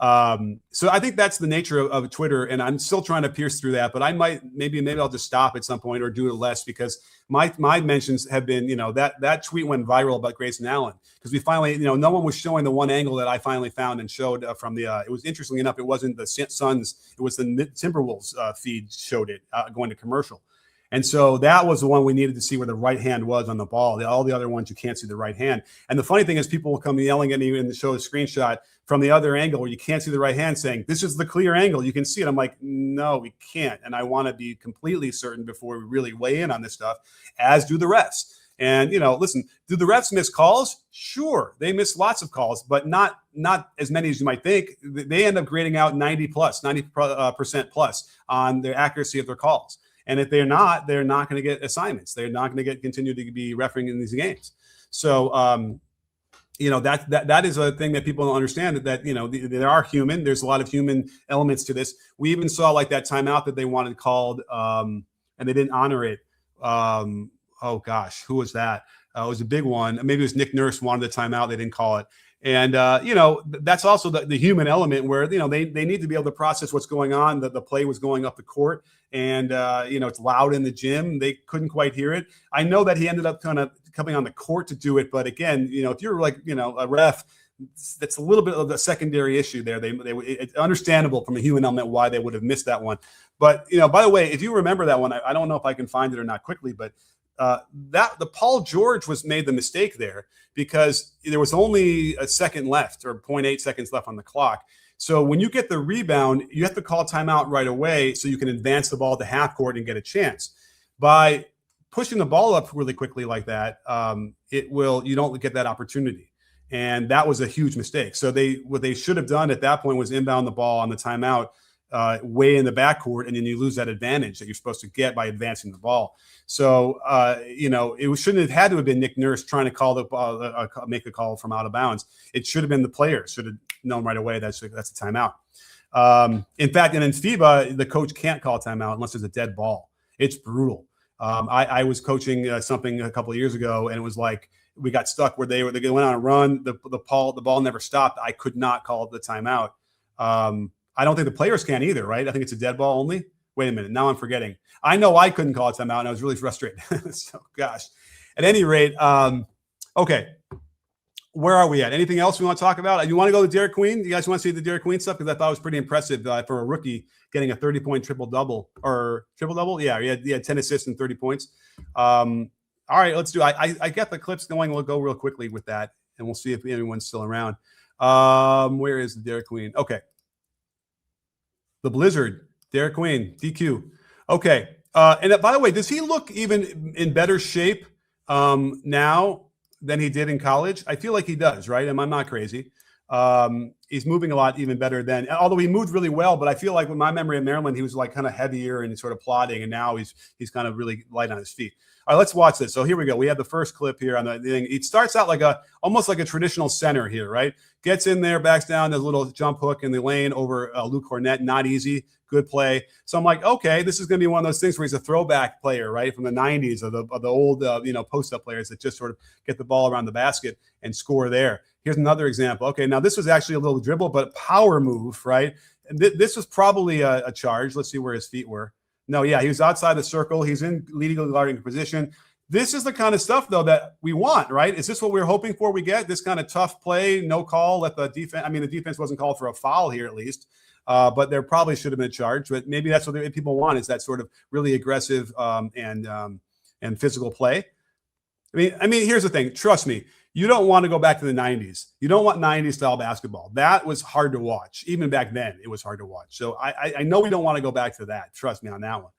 So I think that's the nature of Twitter, and I'm still trying to pierce through that. But I maybe I'll just stop at some point or do it less, because my mentions have been that tweet went viral about Grayson Allen, because we finally no one was showing the one angle that I finally found and showed from the. It was interestingly enough, it wasn't the Suns, it was the Timberwolves feed showed it going to commercial. And so that was the one we needed to see where the right hand was on the ball. All the other ones, you can't see the right hand. And the funny thing is, people will come yelling at me and show a screenshot from the other angle where you can't see the right hand, saying, this is the clear angle, you can see it. I'm like, no, we can't. And I want to be completely certain before we really weigh in on this stuff, as do the refs. And, listen, do the refs miss calls? Sure. They miss lots of calls, but not as many as you might think. They end up grading out 90% plus on the accuracy of their calls. And if they're not going to get assignments. They're not going to continue to be refereeing in these games. So, that is a thing that people don't understand, that they are human. There's a lot of human elements to this. We even saw like that timeout that they wanted called, and they didn't honor it. Oh gosh, who was that? It was a big one. Maybe it was Nick Nurse wanted the timeout. They didn't call it. And, that's also the human element where, they need to be able to process what's going on. The play was going up the court, and, it's loud in the gym. They couldn't quite hear it. I know that he ended up kind of coming on the court to do it. But again, if you're like, a ref, that's a little bit of a secondary issue there. It's understandable from a human element why they would have missed that one. But, by the way, if you remember that one, I don't know if I can find it or not quickly, but the Paul George was made the mistake there, because there was only a second left, or 0.8 seconds left on the clock. So when you get the rebound, you have to call timeout right away so you can advance the ball to half court and get a chance. By pushing the ball up really quickly like that, you don't get that opportunity. And that was a huge mistake. So what they should have done at that point was inbound the ball on the timeout way in the backcourt, and then you lose that advantage that you're supposed to get by advancing the ball. So, it shouldn't have had to have been Nick Nurse trying to call the ball, make a call from out of bounds. It should have been the players should have known right away that's a timeout. In fact, and in FIBA, the coach can't call a timeout unless there's a dead ball. It's brutal. I was coaching something a couple of years ago, and it was like we got stuck where they went on a run. The ball never stopped. I could not call the timeout. I don't think the players can either, right? I think it's a dead ball only. Wait a minute. Now I'm forgetting. I know I couldn't call a timeout, and I was really frustrated. So, gosh. At any rate, okay. Where are we at? Anything else we want to talk about? You want to go to Derik Queen? You guys want to see the Derik Queen stuff? Because I thought it was pretty impressive for a rookie getting a 30-point triple-double. Or triple-double? Yeah, he had 10 assists and 30 points. All right, let's do it. I get the clips going. We'll go real quickly with that, and we'll see if anyone's still around. Where is the Derik Queen? Okay. The Blizzard, Derik Queen, DQ. Okay. And by the way, does he look even in better shape now than he did in college? I feel like he does, right? I'm not crazy. He's moving a lot even better then, although he moved really well. But I feel like with my memory of Maryland, he was like kind of heavier and sort of plodding, and now he's kind of really light on his feet. All right, let's watch this. So here we go. We have the first clip here on the thing. It starts out almost like a traditional center here, right? Gets in there, backs down, does a little jump hook in the lane over Luke Cornett. Not easy. Good play. So I'm like, okay, this is going to be one of those things where he's a throwback player, right, from the 90s, of the old post-up players that just sort of get the ball around the basket and score there. Here's another example. Okay, now this was actually a little dribble, but power move, right? And this was probably a charge. Let's see where his feet were. No, yeah, he was outside the circle. He's in legal guarding position. This is the kind of stuff, though, that we want, right? Is this what we're hoping for? We get this kind of tough play, no call. The defense wasn't called for a foul here, at least. but there probably should have been a charge. But maybe that's what people want, is that sort of really aggressive and physical play. I mean, here's the thing. Trust me, you don't want to go back to the 90s. You don't want 90s style basketball. That was hard to watch. Even back then, it was hard to watch. So I know we don't want to go back to that. Trust me on that one.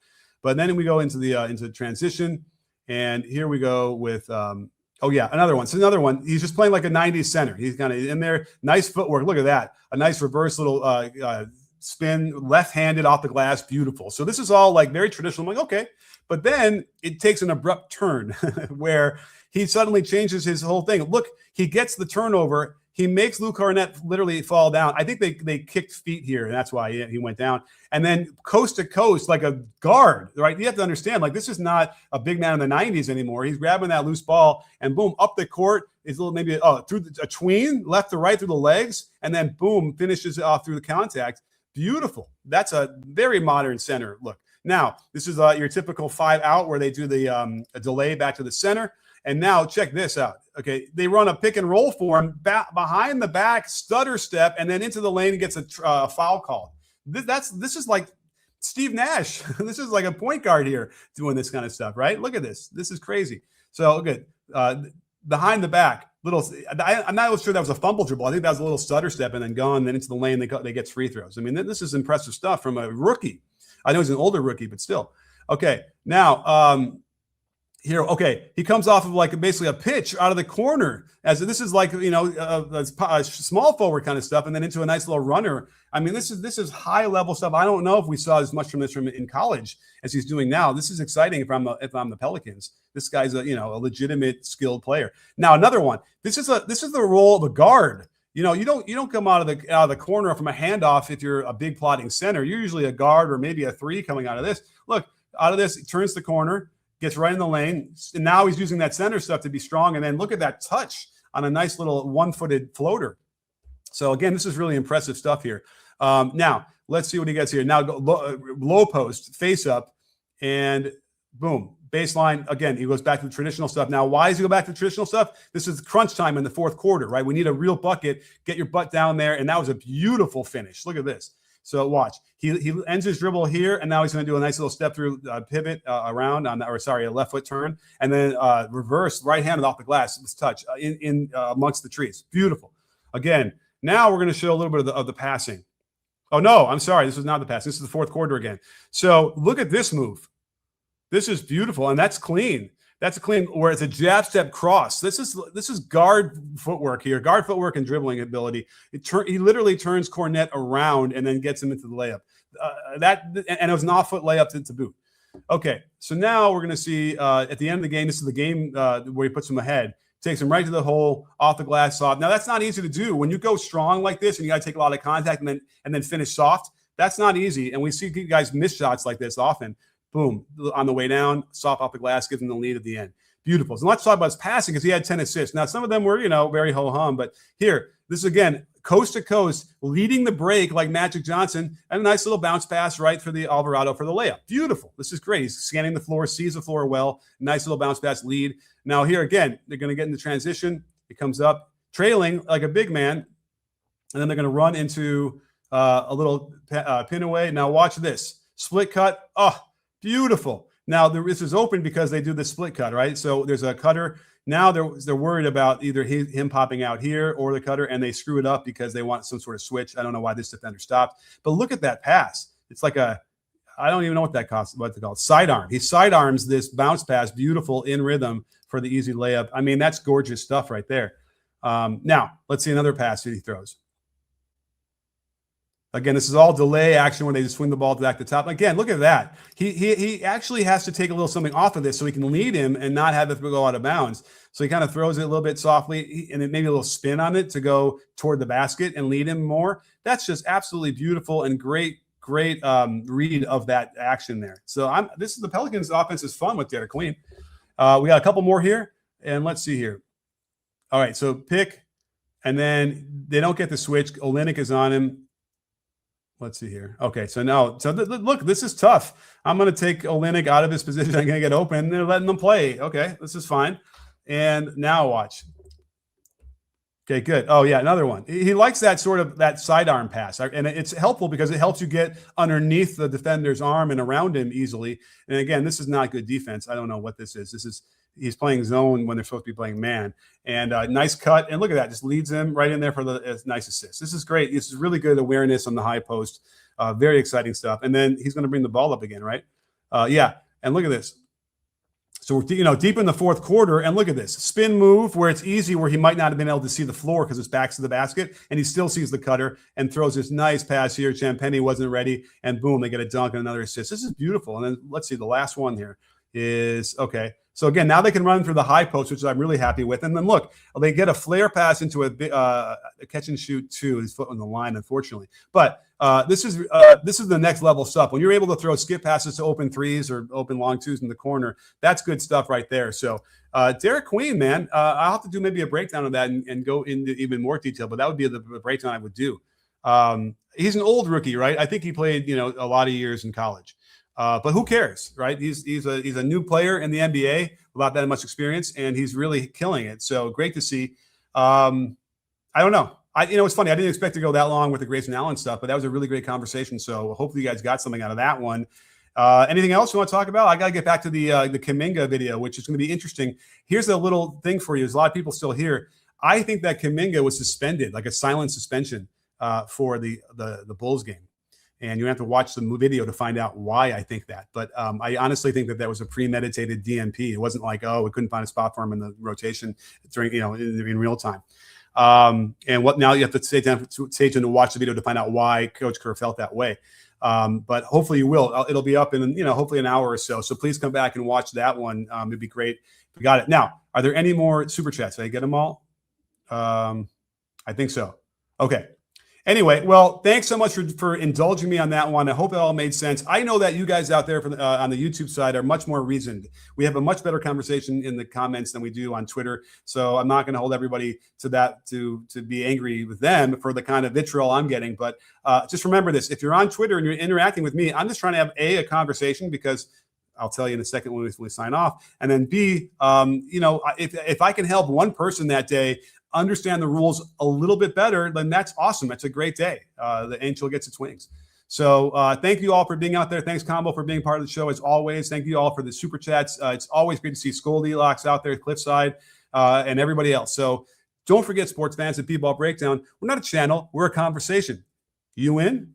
But then we go into the transition, and here we go with oh yeah, another one. So another one. He's just playing like a 90s center. He's kind of in there. Nice footwork. Look at that. A nice reverse little spin, left-handed off the glass. Beautiful. So this is all like very traditional. I'm like, okay. But then it takes an abrupt turn where he suddenly changes his whole thing. Look, he gets the turnover. He makes Lou Cornett literally fall down. I think they kicked feet here, and that's why he went down. And then coast to coast, like a guard, right? You have to understand, like, this is not a big man in the 90s anymore. He's grabbing that loose ball, and boom, up the court is a little maybe through a tween, left to right through the legs, and then boom, finishes it off through the contact. Beautiful. That's a very modern center look. Now, this is your typical 5-out where they do the a delay back to the center. And now check this out. Okay, they run a pick and roll for him, behind the back, stutter step, and then into the lane and gets a foul call. This is like Steve Nash. This is like a point guard here doing this kind of stuff, right? Look at this. This is crazy. So good. Behind the back, I'm not sure that was a fumble dribble. I think that was a little stutter step and then gone, then into the lane. They get free throws. I mean, this is impressive stuff from a rookie. I know he's an older rookie, but still. Okay, now here, okay, he comes off of like basically a pitch out of the corner, as this is like, you know, a small forward kind of stuff, and then into a nice little runner. I mean, this is high level stuff. I don't know if we saw as much from this in college as he's doing now. This is exciting if I'm the Pelicans. This guy's a legitimate skilled player. Now another one. This is the role of a guard. You know, you don't come out of the corner from a handoff if you're a big plotting center. You're usually a guard or maybe a 3 coming out of this. Look, out of this, he turns the corner, gets right in the lane, and now he's using that center stuff to be strong. And then look at that touch on a nice little 1-footed floater. So again, this is really impressive stuff here. Now let's see what he gets here. Now low post, face up, and boom, baseline. Again, he goes back to the traditional stuff. Now, why does he go back to the traditional stuff? This is crunch time in the fourth quarter, right? We need a real bucket. Get your butt down there, and that was a beautiful finish. Look at this. So watch. He ends his dribble here, and now he's going to do a nice little step through pivot around on that, a left foot turn, and then reverse right-handed off the glass. This touch in amongst the trees. Beautiful. Again, now we're going to show a little bit of the passing. Oh no, I'm sorry. This is not the pass. This is the fourth quarter again. So look at this move. This is beautiful, and that's clean. That's a clean where it's a jab step cross. This is guard footwork here, guard footwork and dribbling ability. He literally turns Cornett around and then gets him into the layup. And it was an off-foot layup to boot. Okay, so now we're going to see at the end of the game, this is the game where he puts him ahead, takes him right to the hole, off the glass, soft. Now that's not easy to do when you go strong like this and you got to take a lot of contact and then finish soft. That's not easy, and we see guys miss shots like this often. Boom, on the way down, soft off the glass, gives him the lead at the end. Beautiful. So let's talk about his passing because he had 10 assists. Now, some of them were, very ho-hum, but here, this is, again, coast to coast, leading the break like Magic Johnson, and a nice little bounce pass right for the Alvarado for the layup. Beautiful. This is great. He's scanning the floor, sees the floor well. Nice little bounce pass lead. Now, here again, they're going to get into transition. He comes up, trailing like a big man, and then they're going to run into a little pin away. Now, watch this. Split cut. Oh, beautiful. Now, this is open because they do the split cut, right? So there's a cutter. Now they're worried about either him popping out here or the cutter, and they screw it up because they want some sort of switch. I don't know why this defender stopped. But look at that pass. It's like I don't even know what that costs, what to call it. Sidearm. He sidearms this bounce pass, beautiful in rhythm for the easy layup. I mean, that's gorgeous stuff right there. Now, let's see another pass that he throws. Again, this is all delay action when they just swing the ball back to the top. Again, look at that. He actually has to take a little something off of this so he can lead him and not have it go out of bounds. So he kind of throws it a little bit softly and then maybe a little spin on it to go toward the basket and lead him more. That's just absolutely beautiful and great read of that action there. So this is the Pelicans' offense is fun with Derik Queen. We got a couple more here, and let's see here. All right, so pick, and then they don't get the switch. Olynyk is on him. Let's see here. Okay, so now, look, this is tough. I'm going to take Olynyk out of his position. I'm going to get open. They're letting them play. Okay, this is fine. And now watch. Okay, good. Oh yeah, another one. He likes that sort of that sidearm pass, and it's helpful because it helps you get underneath the defender's arm and around him easily. And again, this is not good defense. I don't know what this is. He's playing zone when they're supposed to be playing man. And nice cut. And look at that, just leads him right in there for the nice assist. This is great. This is really good awareness on the high post. Very exciting stuff. And then he's going to bring the ball up again, right? Yeah. And look at this. So we're deep in the fourth quarter, and look at this spin move where it's easy, where he might not have been able to see the floor because his back's to the basket, and he still sees the cutter and throws this nice pass here. Champagny wasn't ready, and boom, they get a dunk and another assist. This is beautiful. And then let's see, the last one here is okay. So again, now they can run through the high post, which I'm really happy with. And then look, they get a flare pass into a catch and shoot too. His foot on the line, unfortunately. But this is the next level stuff. When you're able to throw skip passes to open threes or open long twos in the corner, that's good stuff right there. So Derik Queen, man, I'll have to do maybe a breakdown of that and go into even more detail. But that would be the breakdown I would do. He's an old rookie, right? I think he played a lot of years in college. But who cares, right? He's a new player in the NBA without that much experience, and he's really killing it. So great to see. I don't know. It's funny. I didn't expect to go that long with the Grayson Allen stuff, but that was a really great conversation. So hopefully you guys got something out of that one. Anything else you want to talk about? I got to get back to the Kuminga video, which is going to be interesting. Here's a little thing for you. There's a lot of people still here. I think that Kuminga was suspended, like a silent suspension for the Bulls game. And you have to watch the video to find out why I think that. But I honestly think that was a premeditated DNP. It wasn't like, we couldn't find a spot for him in the rotation during, in real time. And what now you have to stay tuned to watch the video to find out why Coach Kerr felt that way. But hopefully you will. It'll be up in, hopefully an hour or so. So please come back and watch that one. It'd be great if we got it. Now, are there any more super chats? Did I get them all? I think so. Okay. Anyway, well, thanks so much for indulging me on that one. I hope it all made sense. I know that you guys out there on the YouTube side are much more reasoned. We have a much better conversation in the comments than we do on Twitter. So I'm not going to hold everybody to that to be angry with them for the kind of vitriol I'm getting. But just remember this: if you're on Twitter and you're interacting with me, I'm just trying to have a conversation, because I'll tell you in a second when we sign off. And then B, if I can help one person that day understand the rules a little bit better, then that's awesome. That's a great day. The angel gets its wings. So thank you all for being out there. Thanks, Combo, for being part of the show as always. Thank you all for the super chats. It's always great to see Goldilocks out there, Cliffside, and everybody else. So don't forget, sports fans, at B-Ball Breakdown, we're not a channel. We're a conversation. You in?